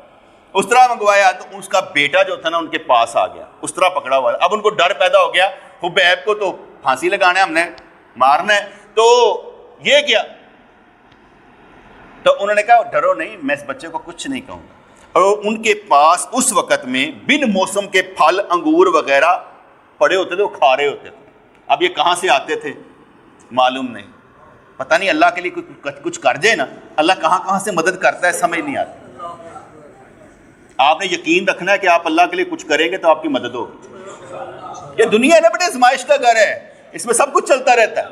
Speaker 1: اس طرح منگوایا تو اس کا بیٹا جو تھا نا ان کے پاس آ گیا, اس طرح پکڑا ہوا. اب ان کو ڈر پیدا ہو گیا, حبیب کو تو پھانسی لگانا ہے, ہم نے مارنا ہے, تو یہ کیا, تو انہوں نے کہا ڈرو نہیں, میں اس بچے کو کچھ نہیں کہوں گا. اور ان کے پاس اس وقت میں بن موسم کے پھل انگور وغیرہ پڑے ہوتے تھے, وہ کھا رہے ہوتے تھے. اب یہ کہاں سے آتے تھے معلوم نہیں, پتہ نہیں اللہ کے لیے کچھ کر دے نا, اللہ کہاں کہاں سے مدد کرتا ہے سمجھ نہیں آتی. آپ نے یقین رکھنا ہے کہ آپ اللہ کے لیے کچھ کریں گے تو آپ کی مدد ہوگی. یہ دنیا ہے نا بیٹے, آزمائش کا گھر ہے, اس میں سب کچھ چلتا رہتا ہے.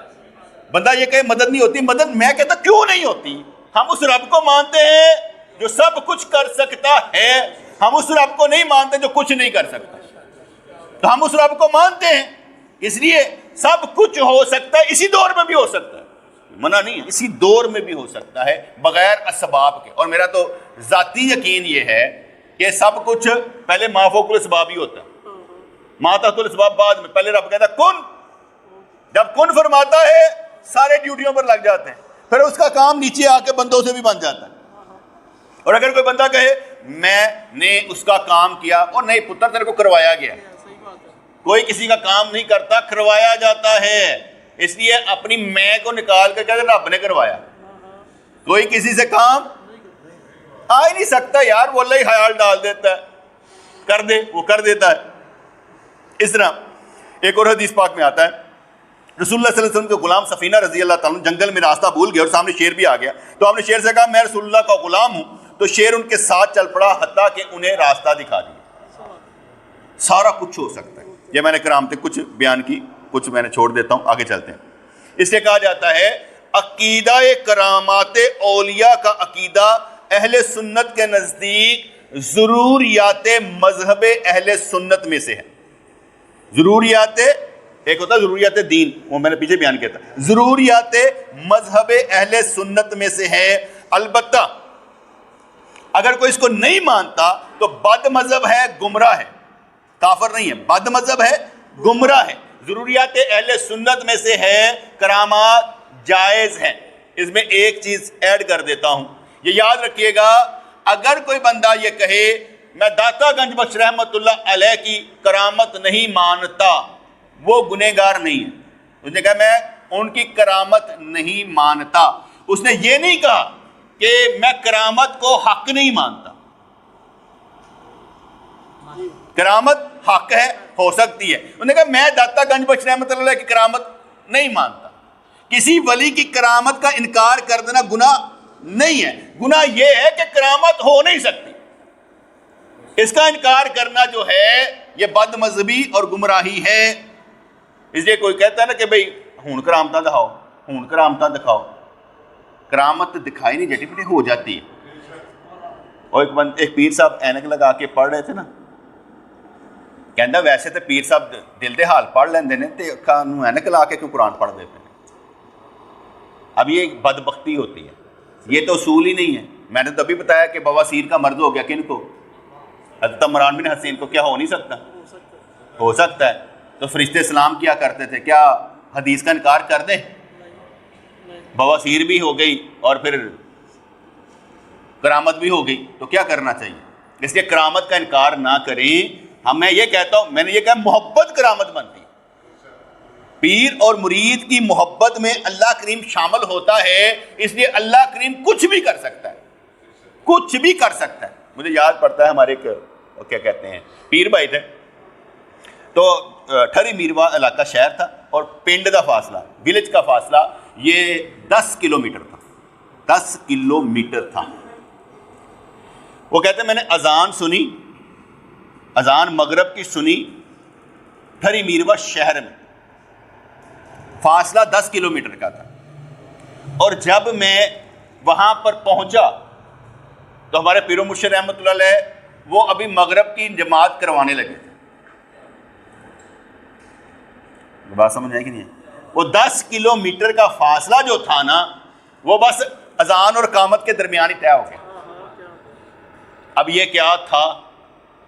Speaker 1: بندہ یہ کہے مدد نہیں ہوتی, مدد میں کہتا کیوں نہیں ہوتی. ہم اس رب کو مانتے ہیں جو سب کچھ کر سکتا ہے, ہم اس رب کو نہیں مانتے جو کچھ نہیں کر سکتا. تو ہم اس رب کو مانتے ہیں, اس لیے سب کچھ ہو سکتا ہے, اسی دور میں بھی ہو سکتا ہے, منع نہیں ہے, اسی دور میں بھی ہو سکتا ہے بغیر اسباب کے. اور میرا تو ذاتی یقین یہ ہے کہ سب کچھ پہلے ما فوق الاسباب ہی ہوتا ہے, ما تحت الاسباب بعد میں. پہلے رب کہتا ہے کن, جب کن فرماتا ہے سارے ڈیوٹیوں پر لگ جاتے ہیں, پھر اس کا کام نیچے آ کے بندوں سے بھی بن جاتا ہے. اور اگر کوئی بندہ کہے میں نے اس کا کام کیا, اور نہیں پتر تیرے کو کروایا گیا, کوئی کسی کا کام نہیں کرتا, کروایا جاتا ہے. اس لیے اپنی میں کو نکال کے کہتے رب نے کروایا. کوئی کسی سے کام آ ہی نہیں سکتا یار, وہ اللہ ہی خیال ڈال دیتا ہے, کر دے وہ کر دیتا ہے. اس طرح ایک اور حدیث پاک میں آتا ہے, رسول اللہ صلی اللہ علیہ وسلم کے غلام سفینہ رضی اللہ تعالیٰ جنگل میں راستہ بھول گئے اور سامنے شیر بھی آ گیا. تو آپ نے شیر سے کہا میں رسول اللہ کا غلام ہوں, تو شیر ان کے ساتھ چل پڑا حتیٰ کہ انہیں راستہ دکھا دیا. سارا کچھ ہو سکتا ہے. یہ میں نے کرامتیں کچھ بیان کی, کچھ میں نے چھوڑ دیتا ہوں, آگے چلتے ہیں. اس سے کہا جاتا ہے عقیدہ کرامات اولیاء کا عقیدہ اہل سنت کے نزدیک ضروریات مذہب اہل سنت میں سے ہے. ضروریات, ایک ہوتا ہے ضروریات دین, وہ میں نے پیچھے بیان کیا تھا, ضروریات مذہب اہل سنت میں سے ہے. البتہ اگر کوئی اس کو نہیں مانتا تو بد مذہب ہے, گمراہ ہے, کافر نہیں ہے, بد مذہب ہے, گمراہ ہے. ضروریات اہل سنت میں سے ہے کرامات جائز ہیں. اس میں ایک چیز ایڈ کر دیتا ہوں, یہ یاد رکھیے گا, اگر کوئی بندہ یہ کہے میں داتا گنج بخش رحمت اللہ علیہ کی کرامت نہیں مانتا, وہ گنہگار نہیں ہے. اس نے کہا میں ان کی کرامت نہیں مانتا, اس نے یہ نہیں کہا کہ میں کرامت کو حق نہیں مانتا. کرامت حق ہے, ہو سکتی ہے. انہوں نے کہا میں داتا گنج بخش رحمت اللہ علیہ کی کرامت نہیں مانتا. کسی ولی کی کرامت کا انکار کر دینا گناہ نہیں ہے. گناہ یہ ہے کہ کرامت ہو نہیں سکتی, اس کا انکار کرنا جو ہے یہ بد مذہبی اور گمراہی ہے. اس لیے کوئی کہتا ہے نا کہ بھئی ہون کرامتاں دکھاؤ, ہون کرامتاں دکھاؤ, کرامت دکھائی نہیں جٹی پٹی ہو جاتی ہے. اور ایک پیر صاحب اینک لگا کے پڑھ رہے تھے نا, کہندا ویسے تو پیر صاحب دل دے حال پڑھ لیندے نے تے اکھاں نوں اینک لا کے کیوں قرآن پڑھ دے پے. اب یہ بدبختی ہوتی ہے, یہ تو اصول ہی نہیں ہے. میں نے تو ابھی بتایا کہ بواسیر کا مرض ہو گیا کن کو, حضرت عمران بن حسین کو. کیا ہو نہیں سکتا؟ ہو سکتا ہے. تو فرشتے سلام کیا کرتے تھے, کیا حدیث کا انکار کر دیں؟ بواسیر بھی ہو گئی اور پھر کرامت بھی ہو گئی, تو کیا کرنا چاہیے؟ اس لیے کرامت کا انکار نہ کریں. میں یہ کہتا ہوں, میں نے یہ کہا محبت کرامت بنتی ہے. پیر اور مرید کی محبت میں اللہ کریم شامل ہوتا ہے, اس لیے اللہ کریم کچھ بھی کر سکتا ہے, کچھ بھی کر سکتا ہے. مجھے یاد پڑتا ہے ہمارے ایک کیا کہتے ہیں پیر بھائی تھے, تو ٹھری میروا علاقہ شہر تھا, اور پنڈ کا فاصلہ, ولیج کا فاصلہ یہ 10 کلومیٹر تھا. 10 کلومیٹر تھا. وہ کہتے ہیں میں نے اذان سنی, اذان مغرب کی سنی ٹھری میروا شہر میں, فاصلہ 10 کلومیٹر کا تھا. اور جب میں وہاں پر پہنچا تو ہمارے پیر و مرشد رحمۃ اللہ علیہ وہ ابھی مغرب کی جماعت کروانے لگے تھے. بات سمجھ آئی کہ نہیں؟ وہ 10 کلومیٹر کا فاصلہ جو تھا نا, وہ بس اذان اور اقامت کے درمیان ہی طے ہو گیا. اب یہ کیا تھا,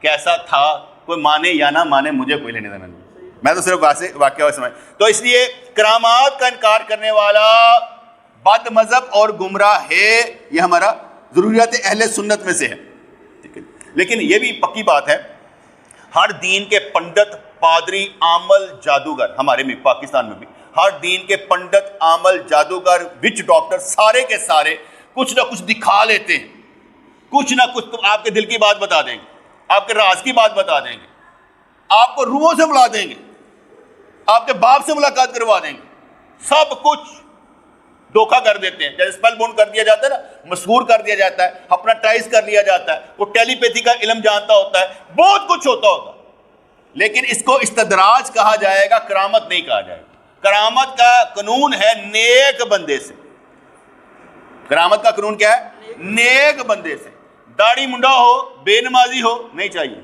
Speaker 1: کیسا تھا, کوئی مانے یا نہ مانے, مجھے کوئی لینے دینا نہیں. میں تو صرف واقعہ سمجھ. تو اس لیے کرامات کا انکار کرنے والا بد مذہب اور گمراہ ہے. یہ ہمارا ضروریات اہل سنت میں سے ہے. ٹھیک ہے. لیکن یہ بھی پکی بات ہے، ہر دین کے پنڈت، پادری، عامل، جادوگر، ہمارے میں پاکستان میں بھی ہر دین کے پنڈت، عامل، جادوگر، وچ ڈاکٹر، سارے کے سارے کچھ نہ کچھ دکھا لیتے ہیں. کچھ نہ کچھ آپ کے دل کی بات بتا دیں گے، آپ کے راز کی بات بتا دیں گے، آپ کو روحوں سے بلا دیں گے، آپ کے باپ سے ملاقات کروا دیں گے. سب کچھ دھوکہ کر دیتے ہیں. جیسے اسپیل بونڈ کر دیا جاتا ہے نا، مسحور کر دیا جاتا ہے، ہپناٹائز کر لیا جاتا ہے، وہ ٹیلی پیتھی کا علم جانتا ہوتا ہے، بہت کچھ ہوتا ہوگا. لیکن اس کو استدراج کہا جائے گا، کرامت نہیں کہا جائے گا. کرامت کا قانون ہے نیک بندے سے. کرامت کا قانون کیا ہے؟ نیک بندے سے. داڑھی منڈا ہو، بے نمازی ہو، نہیں چاہیے.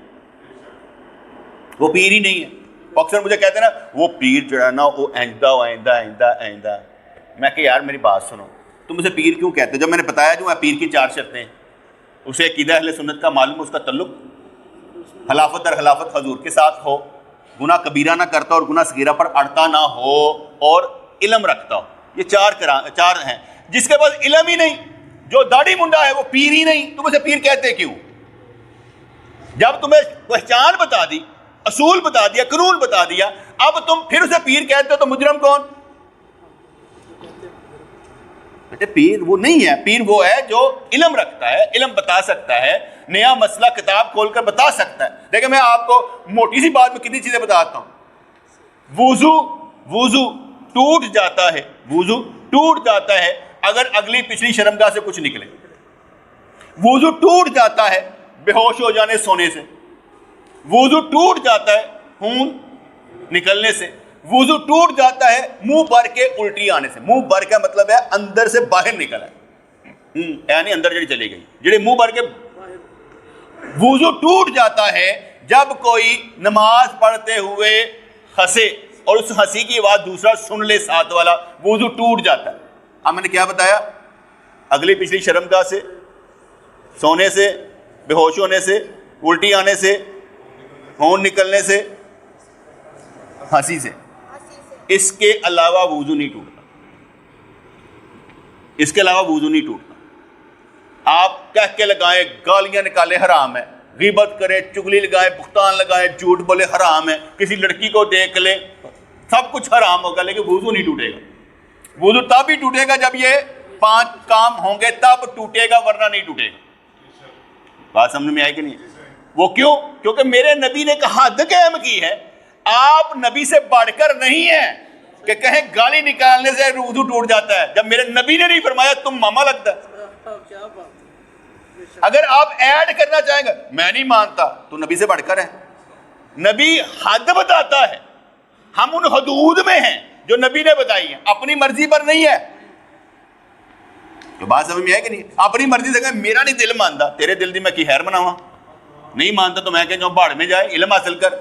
Speaker 1: وہ پیر ہی نہیں ہے. اکثر مجھے کہتے ہیں نا وہ پیر جو ہے نا وہ آئندہ. میں کہ یار میری بات سنو، تم اسے پیر کیوں کہتے ہو؟ جب میں نے بتایا جو ہے پیر کی 4 شرطیں، اسے عقیدہ اہل سنت کا معلوم، اس کا تعلق خلافت در خلافت حضور کے ساتھ ہو، گناہ کبیرہ نہ کرتا اور گناہ صغیرہ پر اڑتا نہ ہو، اور علم رکھتا ہو. یہ 4 ہیں. جس کے پاس علم ہی نہیں، جو داڑھی منڈا ہے وہ پیر ہی نہیں، تم اسے پیر کہتے کیوں؟ جب تمہیں پہچان بتا دی، اصول بتا دیا، قانون بتا دیا، اب تم پھر اسے پیر کہتے ہو تو مجرم کون؟ بیٹے پیر وہ نہیں ہے. پیر وہ ہے جو علم رکھتا ہے، علم بتا سکتا ہے، نیا مسئلہ کتاب کھول کر بتا سکتا ہے. دیکھیں میں آپ کو موٹی سی بات میں کتنی چیزیں بتاتا ہوں. وضو ٹوٹ جاتا ہے، وضو ٹوٹ جاتا ہے اگر اگلی پچھلی شرمگاہ سے کچھ نکلے. وضو ٹوٹ جاتا ہے بے ہوش ہو جانے سونے سے. وضو ٹوٹ جاتا ہے خون نکلنے سے. وضو ٹوٹ جاتا ہے منہ بھر کے الٹی آنے سے. منہ بھر کا مطلب ہے اندر سے باہر نکل ہے، یعنی اندر جڑی چلی گئی، جڑے منہ بھر کے. وضو ٹوٹ جاتا ہے جب کوئی نماز پڑھتے ہوئے ہنسے اور اس ہنسی کی آواز دوسرا سن لے ساتھ والا، وضو ٹوٹ جاتا ہے. اب میں نے کیا بتایا؟ اگلی پچھلی شرمگاہ سے، سونے سے، بے ہوش ہونے سے، الٹی آنے سے، خون نکلنے سے، ہنسی سے. اس کے علاوہ وضو نہیں ٹوٹتا. اس کے علاوہ وضو نہیں ٹوٹتا. آپ کہہ کے لگائیں، گالیاں نکالے حرام ہے، غیبت کرے، چگلی لگائے، بہتان لگائے، جھوٹ بولے حرام ہے، کسی لڑکی کو دیکھ لے، سب کچھ حرام ہوگا، لیکن وضو نہیں ٹوٹے گا. وضو تب ہی ٹوٹے گا جب یہ 5 کام ہوں گے، تب ٹوٹے گا، ورنہ نہیں ٹوٹے گا. بات سمجھ میں آئی کہ نہیں؟ وہ کیوں؟ کیونکہ میرے نبی نے کہا حد قائم کی ہے. آپ نبی سے بڑھ کر نہیں ہیں کہ کہیں گالی نکالنے سے وضو ٹوٹ جاتا ہے. جب میرے نبی نے نہیں فرمایا تم ماما لگتا ہے. اگر آپ ایڈ کرنا چاہیں گے میں نہیں مانتا تو نبی سے بڑھ کر ہے. نبی حد بتاتا ہے، ہم ان حدود میں ہیں جو نبی نے بتائی ہیں، اپنی مرضی پر نہیں ہے. تو بات سمجھ میں ہے کہ نہیں؟ اپنی مرضی سے کہ میرا نہیں دل مانتا، تیرے دل دی میں کی خیر بناواں؟ نہیں مانتا تو میں کہ جو باڑ میں جائے، علم حاصل کر.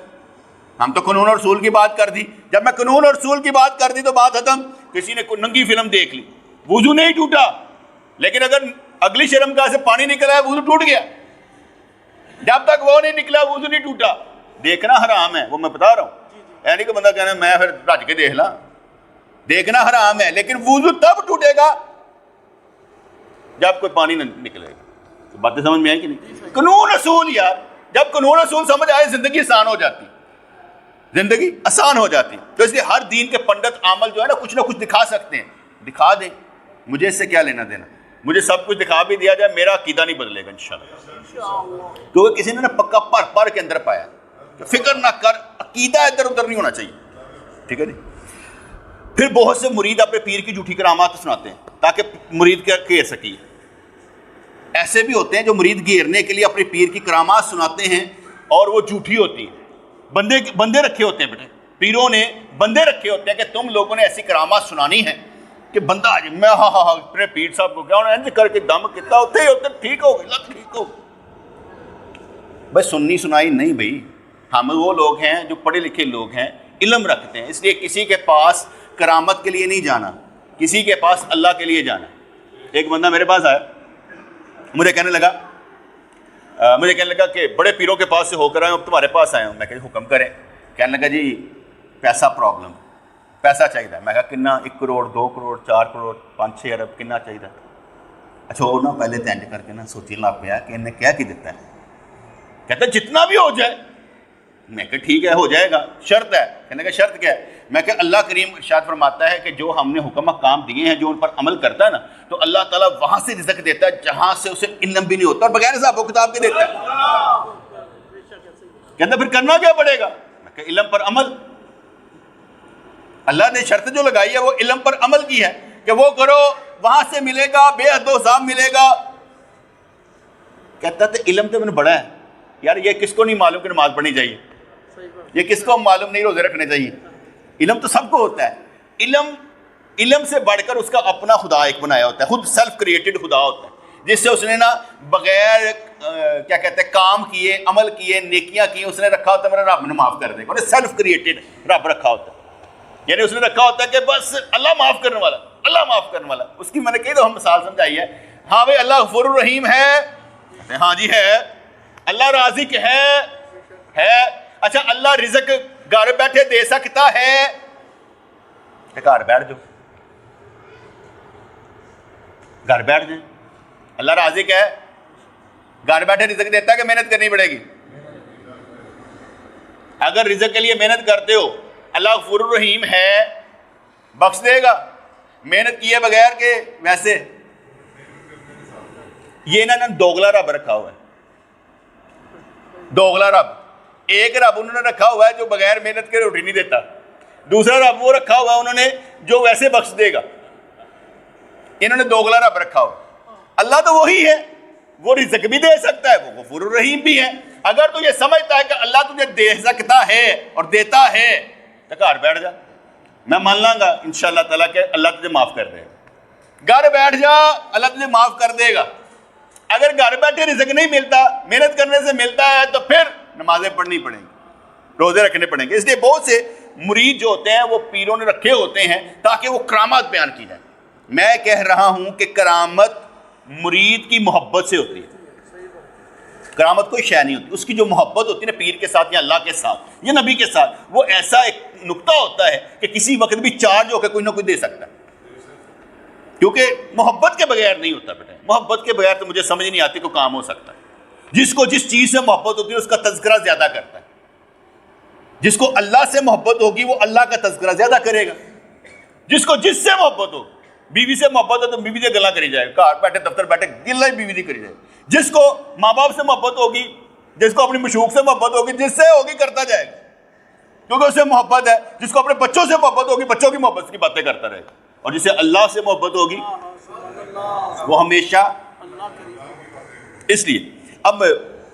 Speaker 1: ہم تو قانون اور اصول کی بات کر دی. جب میں قانون اور اصول کی بات کر دی تو بات ختم. کسی نے کوئی ننگی فلم دیکھ لی، وضو نہیں ٹوٹا، لیکن اگر اگلی شرمگاہ سے پانی نکلا ہے وضو ٹوٹ گیا. جب تک وہ نہیں نکلا وضو نہیں ٹوٹا. دیکھنا حرام ہے، وہ میں بتا رہا ہوں. یعنی کہ بندہ کہنا میں پھر رج کے دیکھ لاں، دیکھنا حرام ہے، لیکن وضو تب ٹوٹے گا جب کوئی پانی نہ نکلے گا. باتیں سمجھ میں آئی کہ نہیں؟ قانون اصول یار، جب قانون اصول سمجھ آئے زندگی آسان ہو جاتی، زندگی آسان ہو جاتی. تو اس لیے ہر دین کے پنڈت عامل جو ہے نا کچھ دکھا سکتے ہیں. دکھا دیں، مجھے اس سے کیا لینا دینا. مجھے سب کچھ دکھا بھی دیا جائے، میرا عقیدہ نہیں بدلے گا انشاءاللہ. کیونکہ کسی نے نا پکا پر کے اندر پایا. فکر نہ کر، عقیدہ ادھر ادھر نہیں ہونا چاہیے. ٹھیک ہے جی. پھر بہت سے مرید اپنے پیر کی جھوٹی کرامات سناتے ہیں تاکہ مرید کیا گھیر سکی. ایسے بھی ہوتے ہیں جو مرید گھیرنے کے لیے اپنے پیر کی کرامات سناتے ہیں اور وہ جھوٹی ہوتی ہیں. بندے رکھے ہوتے ہیں، بیٹے پیروں نے بندے رکھے ہوتے ہیں کہ تم لوگوں نے ایسی کرامات سنانی ہے کہ بندہ آ جائے. میں ہاں اپنے پیر صاحب کو کیا انہیں کر کے دم کتا ہوتے ہی ہوتے ٹھیک ہو گئی، لت ٹھیک ہو. بھائی سننی سنائی نہیں بھائی. ہم وہ لوگ ہیں جو پڑھے لکھے لوگ ہیں، علم رکھتے ہیں. اس لیے کسی کے پاس کرامت کے لیے نہیں جانا، کسی کے پاس اللہ کے لیے جانا. ایک بندہ میرے پاس آیا، مجھے کہنے لگا کہ بڑے پیروں کے پاس سے ہو کر آئے ہوں، اب تمہارے پاس آئے ہوں. میں کہ حکم کریں. کہنے لگا جی پیسہ پرابلم, پیسہ چاہیے. میں کہا کنا, 1 کروڑ 2 کروڑ 4 کروڑ 5-6 ارب کنا چاہیے. اچھا وہ نا پہلے تینج کر کے نا سوچی لگ پیا کہ انہیں کیا کی دیتا ہے. کہتا جتنا بھی ہو جائے. میں کہ ٹھیک ہے ہو جائے گا, شرط ہے. کہنے کا شرط کیا ہے؟ میں کہ اللہ کریم ارشاد فرماتا ہے کہ جو ہم نے حکم احکام دیے ہیں جو ان پر عمل کرتا ہے نا تو اللہ تعالیٰ وہاں سے رزق دیتا ہے جہاں سے اسے علم بھی نہیں ہوتا, اور بغیر حساب و کتاب کے دیتا ہے. کہتا پھر کرنا کیا پڑے گا؟ میں کہ علم پر عمل. اللہ نے شرط جو لگائی ہے وہ علم پر عمل کی ہے کہ وہ کرو, وہاں سے ملے گا, بے حد و حساب ملے گا. کہتا تھا علم تو میں نے بڑا ہے یار, یہ کس کو نہیں معلوم کہ نماز پڑھنی چاہیے, یہ کس کو معلوم نہیں روزے رکھنے چاہیے. علم تو سب کو ہوتا ہے. علم سے بڑھ کر اس کا اپنا خدا ایک بنایا ہوتا ہے, خود سیلف کریٹڈ خدا ہوتا ہے جس سے اس نے نا بغیر کیا کہتے ہیں کام کیے, عمل کیے, نیکیاں کی, اس نے رکھا ہوتا ہے میرا رب نے معاف کر دے گا. سیلف کریٹڈ رب رکھا ہوتا ہے, یعنی اس نے رکھا ہوتا ہے کہ بس اللہ معاف کرنے والا, اللہ معاف کرنے والا. اس کی میں نے کئی دفعہ مثال سمجھائی ہے. ہاں بھائی اللہ غفور الرحیم ہے, ہاں جی ہے. اللہ رازق ہے. اچھا اللہ رزق گھر بیٹھے دے سکتا ہے, گھر بیٹھ جاؤ, گھر بیٹھ جائیں. اللہ رازق ہے, گھر بیٹھے رزق دیتا ہے کہ محنت کرنی پڑے گی؟ اگر رزق کے لیے محنت کرتے ہو اللہ غفور الرحیم ہے, بخش دے گا. محنت کیے بغیر کے ویسے یہ نا دوگلا رب رکھا ہوا ہے. دوگلا رب, ایک رب انہوں نے رکھا ہوا ہے جو بغیر محنت کے روٹی نہیں دیتا, دوسرا رب وہ رکھا ہوا ہے انہوں نے جو ویسے بخش دے گا. انہوں نے دوگلا رب رکھا ہوا. اللہ تو وہی ہے, وہ رزق بھی دے سکتا ہے, وہ غفور الرحیم بھی ہے. اگر تو یہ سمجھتا ہے کہ اللہ تجھے دے سکتا ہے اور دیتا ہے تو گھر بیٹھ جا, میں مان لاں گا انشاءاللہ تعالیٰ کہ اللہ تجھے معاف کر دے گا. گھر بیٹھ جا, اللہ تجھے معاف کر دے گا. اگر گھر بیٹھے رزق نہیں ملتا, محنت کرنے سے ملتا ہے تو پھر نمازیں پڑھنی پڑیں گی, روزے رکھنے پڑیں گے. اس لیے بہت سے مرید جو ہوتے ہیں وہ پیروں نے رکھے ہوتے ہیں تاکہ وہ کرامات بیان کی جائیں. میں کہہ رہا ہوں کہ کرامت مرید کی محبت سے ہوتی ہے. کرامت کوئی شے نہیں ہوتی, اس کی جو محبت ہوتی ہے نا پیر کے ساتھ یا اللہ کے ساتھ یا نبی کے ساتھ, وہ ایسا ایک نقطہ ہوتا ہے کہ کسی وقت بھی چارج ہو کے کوئی نہ کوئی دے سکتا ہے. کیونکہ محبت کے بغیر نہیں ہوتا بیٹا, محبت کے بغیر تو مجھے سمجھ نہیں آتی کوئی کام ہو سکتا ہے. جس کو جس چیز سے محبت ہوتی ہے اس کا تذکرہ زیادہ کرتا ہے. جس کو اللہ سے محبت ہوگی وہ اللہ کا تذکرہ زیادہ کرے گا. جس کو جس سے محبت ہو, بیوی سے محبت ہو تو بیوی سے گلا کری جائے گا, گھر بیٹھے دفتر بیٹھے گلا ہی بیوی نہیں کری جائے گا. جس کو ماں باپ سے محبت ہوگی, جس کو اپنی مشوق سے محبت ہوگی, جس سے ہوگی کرتا جائے گا کیونکہ اس سے محبت ہے. جس کو اپنے بچوں سے محبت ہوگی بچوں کی محبت کی باتیں کرتا رہے گا, اور جسے اللہ سے محبت ہوگی وہ ہمیشہ. اس لیے اب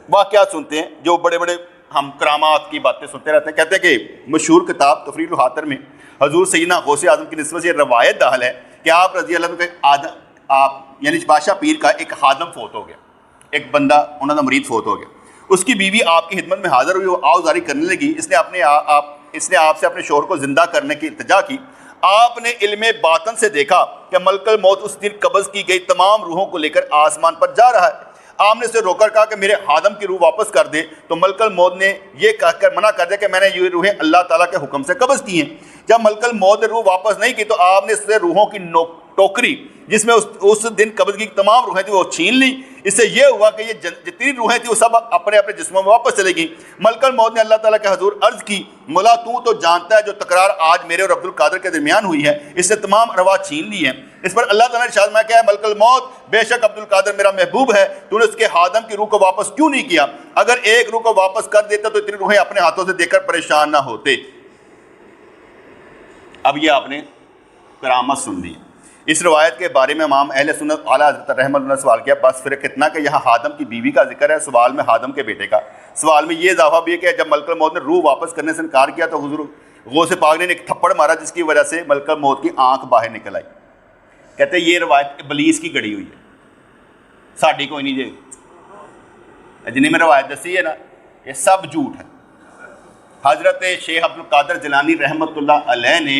Speaker 1: واقعات سنتے ہیں جو بڑے بڑے ہم کرامات کی باتیں سنتے رہتے ہیں. کہتے ہیں کہ مشہور کتاب تفریح الخاطر میں حضور سیدنا غوث اعظم کی نسبت سے یہ روایت داخل ہے کہ آپ رضی اللہ عنہ آپ یعنی بادشاہ پیر کا ایک خادم فوت ہو گیا, ایک بندہ انہوں کا مرید فوت ہو گیا. اس کی بیوی آپ کی خدمت میں حاضر ہوئی, وہ آوازاری کرنے لگی. اس نے آپ سے اپنے شوہر کو زندہ کرنے کی التجا کی. آپ نے علم باطن سے دیکھا کہ ملک الموت اس دن قبض کی گئی تمام روحوں کو لے کر آسمان پر جا رہا ہے. آپ نے اسے روک کر کہا کہ میرے خادم کی روح واپس کر دے, تو ملک الموت نے یہ کہہ کر منع کر دیا کہ میں نے یہ روحیں اللہ تعالیٰ کے حکم سے قبض کی ہیں. جب ملک الموت نے روح واپس نہیں کی تو آپ نے اس سے روحوں کی ٹوکری جس میں اس دن قبض کی تمام روحیں تھیں وہ چھین لی. اس سے یہ ہوا کہ یہ جتنی روحیں تھیں وہ سب اپنے اپنے جسموں میں واپس چلے گئیں. ملک الموت نے اللہ تعالیٰ کے حضور عرض کی, مولا تو جانتا ہے جو تکرار آج میرے اور عبد القادر کے درمیان ہوئی ہے, اس سے تمام ارواح چھین لی ہیں. اس پر اللہ تعالیٰ نے ارشاد میں کہا, ملک الموت بے شک عبد القادر میرا محبوب ہے, تو نے اس کے خادم کی روح کو واپس کیوں نہیں کیا؟ اگر ایک روح کو واپس کر دیتا تو اتنی روحیں اپنے ہاتھوں سے دے کر پریشان نہ ہوتے. اب یہ آپ نے کرامت سن لی. اس روایت کے بارے میں امام اہل سنت اعلیٰ حضرت رحمۃ اللہ نے سوال کیا, بس فرق اتنا کہ یہاں خادم کی بیوی کا ذکر ہے, سوال میں خادم کے بیٹے کا. سوال میں یہ اضافہ بھی ہے کہ جب ملک الموت نے روح واپس کرنے سے انکار کیا تو حضور غوث پاک نے ایک تھپڑ مارا جس کی وجہ سے ملک الموت کی آنکھ باہر نکل آئی. کہتے ہیں یہ روایت ابلیس کی گڑی ہوئی ہے, ساڈی کوئی نہیں جائے. جنہیں میں روایت دسی ہے نا یہ سب جھوٹ ہے. حضرت شیخ عبد القادر جیلانی رحمۃ اللہ علیہ نے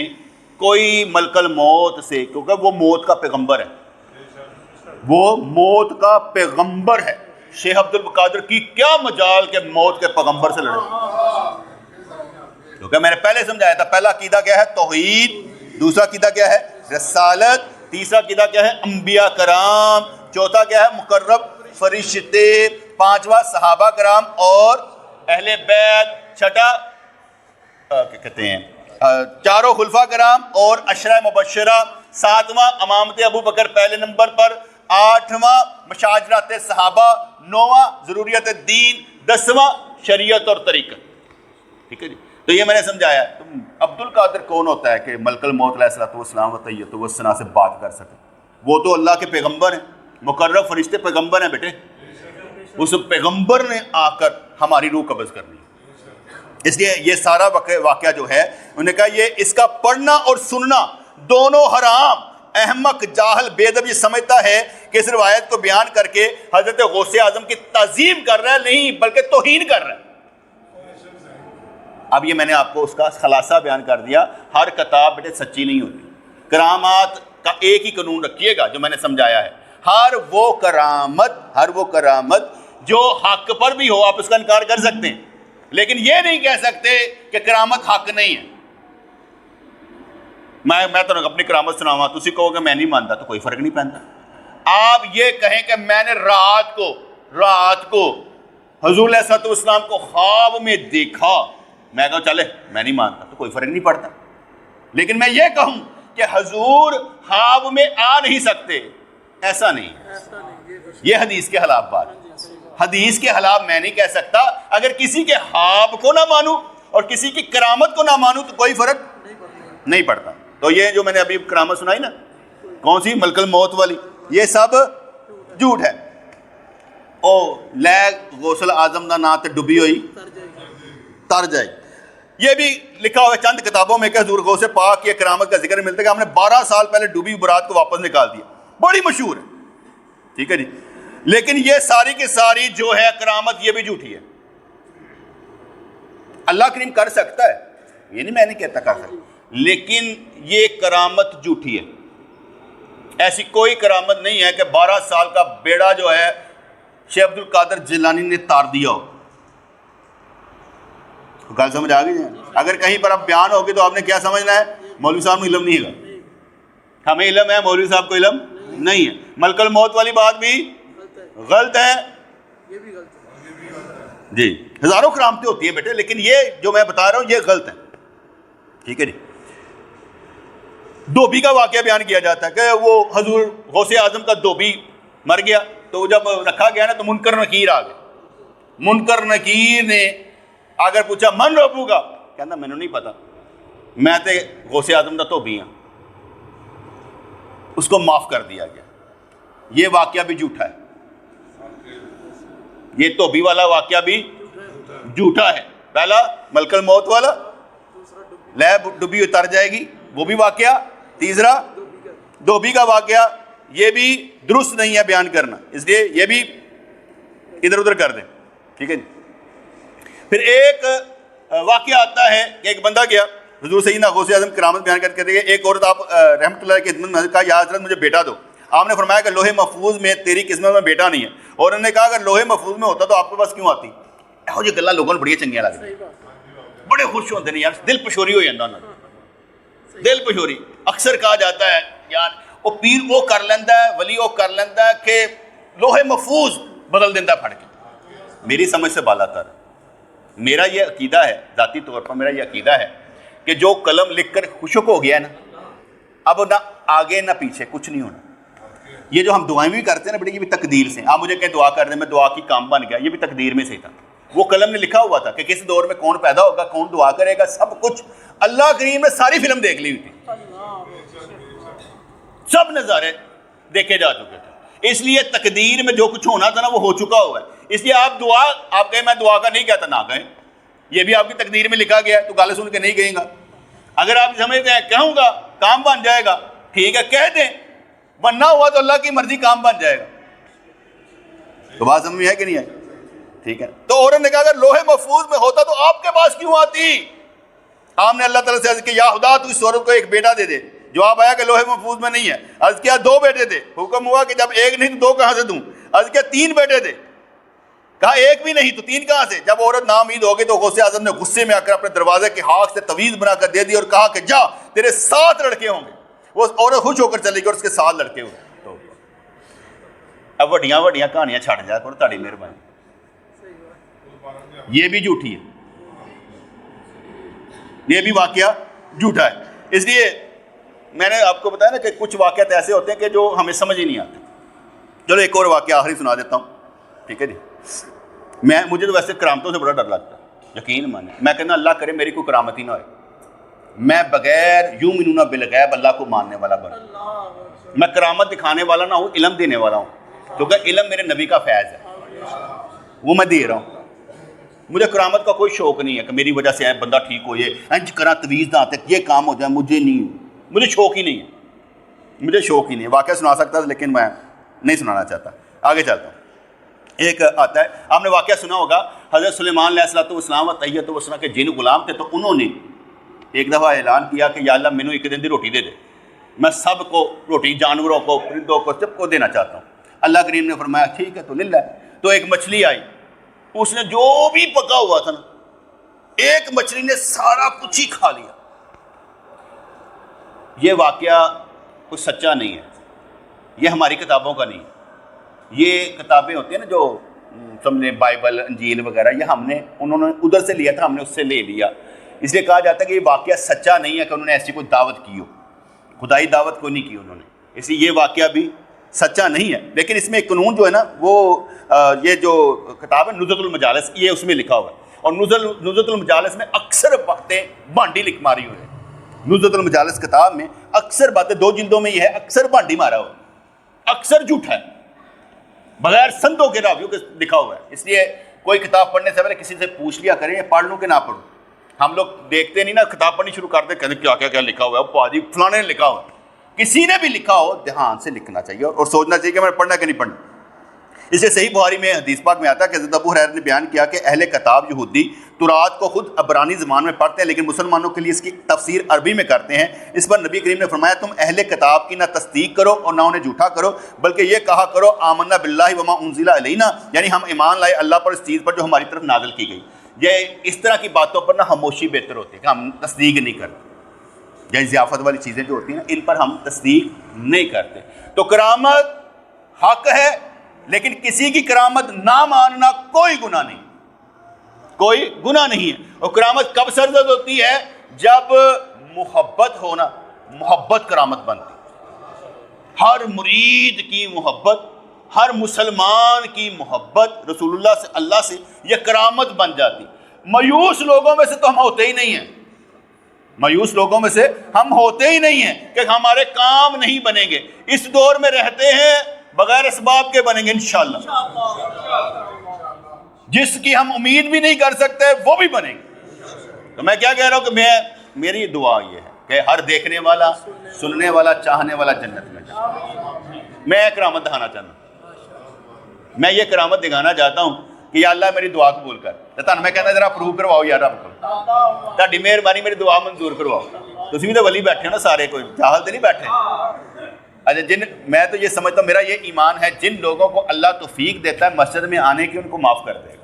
Speaker 1: کوئی ملک الموت سے, کیونکہ وہ موت کا پیغمبر ہے, وہ موت کا پیغمبر ہے. شیخ عبد القادر کی کیا مجال کہ موت کے پیغمبر سے لڑے. کیونکہ میں نے پہلے سمجھایا تھا پہلا عقیدہ کیا ہے؟ توحید. دوسرا عقیدہ کیا ہے؟ رسالت. تیسرا عقیدہ کیا ہے؟ انبیاء کرام. چوتھا کیا ہے؟ مقرب فرشتے. پانچواں صحابہ کرام اور اہل بیت. چھٹا کیا کہتے ہیں چاروں خلفاء کرام اور عشرہ مبشرہ. ساتواں امامت ابو بکر پہلے نمبر پر. آٹھواں مشاجرات صحابہ. نواں ضروریت دین. دسواں شریعت اور طریقت. ٹھیک ہے جی. تو یہ میں نے سمجھایا. عبد القادر کون ہوتا ہے کہ ملک الموت علیہ الصلوۃ والسلام و طیبۃ والثنا سے بات کر سکے؟ وہ تو اللہ کے پیغمبر ہیں, مقرب فرشتے پیغمبر ہیں بیٹے. اس پیغمبر نے آ کر ہماری روح قبض کرنی. اس لیے یہ سارا واقعہ جو ہے انہوں نے کہا یہ اس کا پڑھنا اور سننا دونوں حرام. احمق جاہل بے ادب یہ سمجھتا ہے کہ اس روایت کو بیان کر کے حضرت غوث اعظم کی تعظیم کر رہا ہے, نہیں بلکہ توہین کر رہا ہے. اب یہ میں نے آپ کو اس کا خلاصہ بیان کر دیا. ہر کتاب بیٹے سچی نہیں ہوتی. کرامات کا ایک ہی قانون رکھیے گا جو میں نے سمجھایا ہے. ہر وہ کرامت جو حق پر بھی ہو آپ اس کا انکار کر سکتے ہیں, لیکن یہ نہیں کہہ سکتے کہ کرامت حق نہیں ہے. میں تو اپنی کرامت سناواں, تسی کہو کہ میں نہیں مانتا تو کوئی فرق نہیں پہنتا. آپ یہ کہیں کہ میں نے رات کو حضور علیہ الصلوۃ والسلام کو خواب میں دیکھا, میں کہوں چلے میں نہیں مانتا تو کوئی فرق نہیں پڑتا. لیکن میں یہ کہوں کہ حضور خواب میں آ نہیں سکتے, ایسا نہیں. یہ حدیث کے خلاف بات. حدیث کے خلاف میں نہیں کہہ سکتا. اگر کسی کے خواب کو نہ مانوں اور کسی کی کرامت کو نہ مانوں تو کوئی فرق نہیں پڑتا. تو یہ جو میں نے ابھی کرامت سنائی نا, کون سی ملک الموت والی, یہ سب جھوٹ ہے. او لے غوث اعظم دا نام تے ڈبی ہوئی تر جائے. یہ بھی لکھا ہوا ہے چند کتابوں میں کہ حضور غوث پاک کی کرامت کا ذکر ملتا ہے کہ ہم نے 12 سال پہلے ڈوبی برات کو واپس نکال دیا. بڑی مشہور ہے. ٹھیک ہے جی. لیکن یہ ساری کی ساری جو ہے کرامت یہ بھی جھوٹی ہے. اللہ کریم کر سکتا ہے, یہ نہیں میں نہیں کہتا کر سکتا, لیکن یہ کرامت جھوٹی ہے. ایسی کوئی کرامت نہیں ہے کہ 12 سال کا بیڑا جو ہے شیخ عبد القادر جیلانی نے تار دیا ہو. گل سمجھ آ گئی. اگر کہیں پر اب بیان ہوگی تو آپ نے کیا سمجھنا ہے؟ مولوی صاحب کو علم نہیں ہے. ہمیں علم ہے, مولوی صاحب کو علم نہیں ہے. ملک الموت والی بات بھی غلط ہے جی. ہزاروں کرامتیں ہوتی ہیں بیٹے, لیکن یہ جو میں بتا رہا ہوں یہ غلط ہے. ٹھیک ہے جی. دھوبی کا واقعہ بیان کیا جاتا ہے کہ وہ حضور غوث اعظم کا دھوبی مر گیا, تو جب رکھا گیا نا تو منکر نکیر آ گئے. منکر نکیر نے اگر پوچھا من ربو گا, کہنا مینوں نہیں پتا, میں تے غوث اعظم دا دھوبی ہاں. اس کو معاف کر دیا گیا. یہ واقعہ بھی جھوٹا ہے. یہ دھوبی والا واقعہ بھی جھوٹا ہے. پہلا ملک الموت والا, لے ڈبی اتر جائے گی, وہ بھی واقعہ. تیسرا دھوبی کا واقعہ, یہ بھی درست نہیں ہے بیان کرنا, اس لیے یہ بھی ادھر ادھر کر دیں. ٹھیک ہے جی. پھر ایک واقعہ آتا ہے کہ ایک بندہ گیا حضور سیدنا غوث اعظم کرامت بیان کر کے, ایک عورت آپ رحمۃ اللہ کی خدمت میں کہا یا حضرت مجھے بیٹا دو. آپ نے فرمایا کہ لوہے محفوظ میں تیری قسمت میں بیٹا نہیں ہے. اور انہوں نے کہا اگر لوہے محفوظ میں ہوتا تو آپ کے پاس کیوں آتی؟ یہو جی گلاں لوگوں نے بڑی چنگیاں لگدی, بڑے خوش ہوتے ہیں یار, دل پشوری ہو جاتا انہوں نے. دل پشوری اکثر کہا جاتا ہے یار وہ پیر وہ کر لیندہ ہے, ولی وہ کر لیندہ ہے کہ لوہے محفوظ بدل دیندہ پھڑ کے. میری سمجھ سے بالا تر میرا یہ عقیدہ ہے, ذاتی طور پر میرا یہ عقیدہ ہے کہ جو قلم لکھ کر خشک ہو گیا ہے نا, اب نہ آگے نہ پیچھے کچھ نہیں ہونا. یہ جو ہم دعائیں بھی کرتے ہیں نا بیٹے, یہ بھی تقدیر سے. آپ مجھے کہیں دعا کر دیں, میں دعا کی کام بن گیا, یہ بھی تقدیر میں سے تھا. وہ قلم نے لکھا ہوا تھا کہ کس دور میں کون پیدا ہوگا, کون دعا کرے گا, سب کچھ اللہ کریم نے ساری فلم دیکھ لی ہوئی تھی, سب نظارے دیکھے جا چکے تھے. اس لیے تقدیر میں جو کچھ ہونا تھا نا وہ ہو چکا ہوا ہے. اس لیے آپ دعا, آپ کہیں میں دعا کا نہیں کہتا, نہ کہیں, یہ بھی آپ کی تقدیر میں لکھا گیا ہے, تو گالے سن کے نہیں کہیں گا. اگر آپ سمجھتے ہیں کہوں گا کام بن جائے گا, ٹھیک ہے کہہ دیں, بننا ہوا تو اللہ کی مرضی کام بن جائے گا. تو بات سمجھ میں ہے کہ نہیں ہے؟ ٹھیک ہے. تو عورت نے کہا اگر لوہے محفوظ میں ہوتا تو آپ کے پاس کیوں آتی؟ آپ نے اللہ تعالیٰ سے عرض کیا یا خدا تو اس عورت کو ایک بیٹا دے دے. جواب آیا کہ لوہے محفوظ میں نہیں ہے. عرض کیا 2 بیٹے دے. حکم ہوا کہ جب ایک نہیں تو 2 کہاں سے دوں؟ عرض کیا 3 بیٹے دے. کہا ایک بھی نہیں تو 3 کہاں سے؟ جب عورت ناامید ہو گئی تو غوث اعظم نے غصے میں آ کر اپنے دروازے کے ہاتھ سے تویز بنا کر دے دی اور کہا کہ جا تیرے 7 لڑکے ہوں گے. وہ عورت خوش ہو کر چلی گئی اور اس کے 7 لڑکے ہوئے. تو اب وڈیاں وڈیاں کہانیاں چھڑ جایا کرو تہاڈی مہربانی. یہ بھی جھوٹی ہے, یہ بھی واقعہ جھوٹا ہے. اس لیے میں نے آپ کو بتایا نا کہ کچھ واقعات ایسے ہوتے ہیں کہ جو ہمیں سمجھ ہی نہیں آتے. چلو ایک اور واقعہ آخری سنا دیتا ہوں, ٹھیک ہے جی. مجھے تو ویسے کرامتوں سے بڑا ڈر لگتا ہے, یقین مانے. میں کہنا اللہ کرے میری کوئی کرامت ہی نہ ہوئے, میں بغیر یؤمنون بالغیب اللہ کو ماننے والا بنوں. میں کرامت دکھانے والا نہ ہوں, علم دینے والا ہوں, کیونکہ علم میرے نبی کا فیض ہے, وہ میں دے رہا ہوں. مجھے کرامت کا کوئی شوق نہیں ہے کہ میری وجہ سے بندہ ٹھیک ہو, یہ انج کرا تویز داتے یہ کام ہو جائے, مجھے شوق ہی نہیں ہے, مجھے شوق ہی نہیں ہے. واقعہ سنا سکتا تھا لیکن میں نہیں سنانا چاہتا. آگے چلتا ہوں. ایک آتا ہے, آپ نے واقعہ سنا ہوگا, حضرت سلیمان علیہ الصلوۃ والسلام و طیۃ والسلام کے جن غلام تھے, تو انہوں نے ایک دفعہ اعلان کیا کہ یا اللہ مینوں ایک دن دی روٹی دے دے, میں سب کو روٹی, جانوروں کو, پرندوں کو, سب کو دینا چاہتا ہوں. اللہ کریم نے فرمایا ٹھیک ہے تو لے لے. تو ایک مچھلی آئی, اس نے جو بھی پکا ہوا تھا نا, ایک مچھلی نے سارا کچھ ہی کھا لیا. یہ واقعہ کوئی سچا نہیں ہے, یہ ہماری کتابوں کا نہیں ہے. یہ کتابیں ہوتی ہیں نا جو سمجھیں بائبل, انجیل وغیرہ, یہ ہم نے, انہوں نے ادھر سے لیا تھا, ہم نے اس سے لے لیا. اس لیے کہا جاتا ہے کہ یہ واقعہ سچا نہیں ہے کہ انہوں نے ایسی کوئی دعوت کی ہو, خدائی دعوت کوئی نہیں کی انہوں نے, اس لیے یہ واقعہ بھی سچا نہیں ہے. لیکن اس میں ایک قانون جو ہے نا, وہ یہ جو کتاب ہے نزہۃ المجالس, یہ اس میں لکھا ہوا ہے. اور نزہۃ المجالس میں اکثر باتیں بانڈی لکھ ماری ہوئی ہیں. نزہۃ المجالس کتاب میں اکثر باتیں, 2 جلدوں میں یہ ہے, اکثر بانڈی مارا ہوا ہے, اکثر جھوٹا ہے, بغیر سندوں کے راویوں کے لکھا ہوا ہے. اس لیے کوئی کتاب پڑھنے سے پہلے کسی سے پوچھ لیا کریں, پڑھ لوں کہ نہ پڑھوں. ہم لوگ دیکھتے نہیں نا, کتاب پڑھنی شروع کر دیں, کہتے کیا کیا کیا لکھا ہوا ہے, پادری فلانے نے لکھا ہوا ہے. کسی نے بھی لکھا ہو دھیان سے لکھنا چاہیے اور سوچنا چاہیے کہ میں پڑھنا کہ نہیں پڑھنا. اس سے صحیح بخاری میں حدیث پاک میں آتا ہے کہ حضرت ابو ہریرہ نے بیان کیا کہ اہل کتاب یہودی تورات کو خود عبرانی زبان میں پڑھتے ہیں, لیکن مسلمانوں کے لیے اس کی تفسیر عربی میں کرتے ہیں. اس پر نبی کریم نے فرمایا تم اہل کتاب کی نہ تصدیق کرو اور نہ انہیں جھوٹا کرو, بلکہ یہ کہا کرو آمنا باللہ وما انزل الینا, یعنی ہم ایمان لائے اللہ پر, اس چیز پر جو ہماری طرف نازل کی گئی. یہ اس طرح کی باتوں پر نہ خاموشی بہتر ہوتی ہے کہ ہم تصدیق نہیں کرتے. یعنی ضیافت والی چیزیں جو ہوتی ہیں ان پر ہم تصدیق نہیں کرتے. تو کرامت حق ہے, لیکن کسی کی کرامت نہ ماننا کوئی گناہ نہیں, کوئی گناہ نہیں ہے. اور کرامت کب سرزد ہوتی ہے؟ جب محبت ہونا, محبت کرامت بنتی. ہر مرید کی محبت, ہر مسلمان کی محبت رسول اللہ سے, اللہ سے, یہ کرامت بن جاتی. مایوس لوگوں میں سے تو ہم ہوتے ہی نہیں ہیں, مایوس لوگوں میں سے ہم ہوتے ہی نہیں ہیں کہ ہمارے کام نہیں بنیں گے. اس دور میں رہتے ہیں بغیر اسباب کے بنیں گے انشاءاللہ. جس کی ہم امید بھی نہیں کر سکتے وہ بھی بنیں گے. تو میں کیا کہہ رہا ہوں کہ میری دعا یہ ہے کہ ہر دیکھنے والا, سننے والا, چاہنے والا جنت میں جائے. میں کرامت دکھانا چاہتا ہوں, میں یہ کرامت دکھانا چاہتا ہوں کہ یا اللہ میری دعا قبول کر. تہن میں کہنا ذرا پروو کرواؤ یار, رب کو تہاڈی مہربانی میری دعا منظور کرواؤ. تسی بھی تو ولی بیٹھے ہو نا سارے, کوئی جاہل تو نہیں بیٹھے. اچھا, میں تو یہ سمجھتا ہوں, میرا یہ ایمان ہے, جن لوگوں کو اللہ توفیق دیتا ہے مسجد میں آنے کی, ان کو معاف کر دے گا.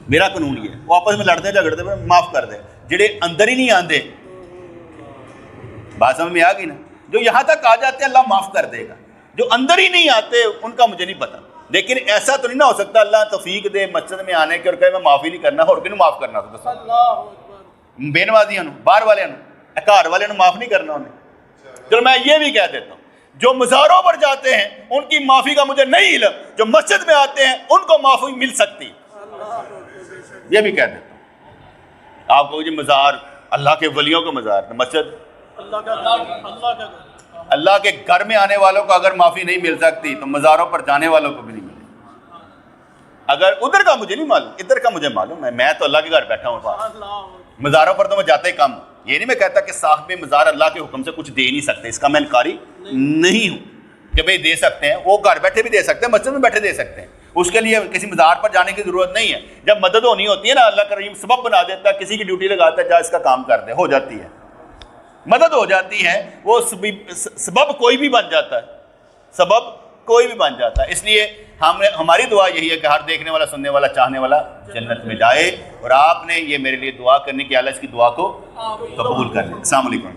Speaker 1: میرا قانون یہ ہے, وہ آپس میں لڑتے جھگڑتے پر معاف کر دے. جڑے اندر ہی نہیں آندے, بات سمجھ میں آ گئی نا, جو یہاں تک آ جاتے ہیں اللہ معاف کر دے گا. جو اندر ہی نہیں آتے ان کا مجھے نہیں پتا. لیکن ایسا تو نہیں نہ ہو سکتا اللہ توفیق دے مسجد میں آنے کے اور کہے میں معافی نہیں کرنا, اور کنوں معاف کرنا, بے نوازیاں باہر والے گھر والے معاف نہیں کرنا انہیں. چلو میں یہ بھی کہہ دیتا ہوں, جو مزاروں پر جاتے ہیں ان کی معافی کا مجھے نہیں علم, جو مسجد میں آتے ہیں ان کو معافی مل سکتی, یہ بھی کہہ دیتا ہوں. آپ کو جی مزار اللہ کے ولیوں کا مزار, مسجد اللہ کے گھر میں آنے والوں کو اگر معافی نہیں مل سکتی تو مزاروں پر جانے والوں کو بھی نہیں ملے. اگر ادھر کا مجھے نہیں معلوم, ادھر کا مجھے معلوم ہے, میں تو اللہ کے گھر بیٹھا ہوں, مزاروں پر تو میں جاتا ہی کم ہوں. یہ نہیں میں کہتا کہ صاحب مزار اللہ کے حکم سے کچھ دے نہیں سکتے, اس کا میں انکاری نہیں ہوں کہ بھئی دے سکتے ہیں, وہ گھر بیٹھے بھی دے سکتے ہیں, مسجد میں بیٹھے دے سکتے ہیں, اس کے لیے کسی مزار پر جانے کی ضرورت نہیں ہے. جب مدد ہونی ہوتی ہے نا, اللہ کریم سبب بنا دیتا ہے, کسی کی ڈیوٹی لگاتا ہے, جا اس کا کام کر دے, ہو جاتی ہے, مدد ہو جاتی ہے. وہ سبب کوئی بھی بن جاتا ہے, سبب کوئی بھی بن جاتا ہے. اس لیے ہماری دعا یہی ہے کہ ہر دیکھنے والا، سننے والا، چاہنے والا جنت میں جائے، اور آپ نے یہ میرے لیے دعا کرنے کی، اللہ اس کی دعا کو قبول کر لیں. السلام علیکم.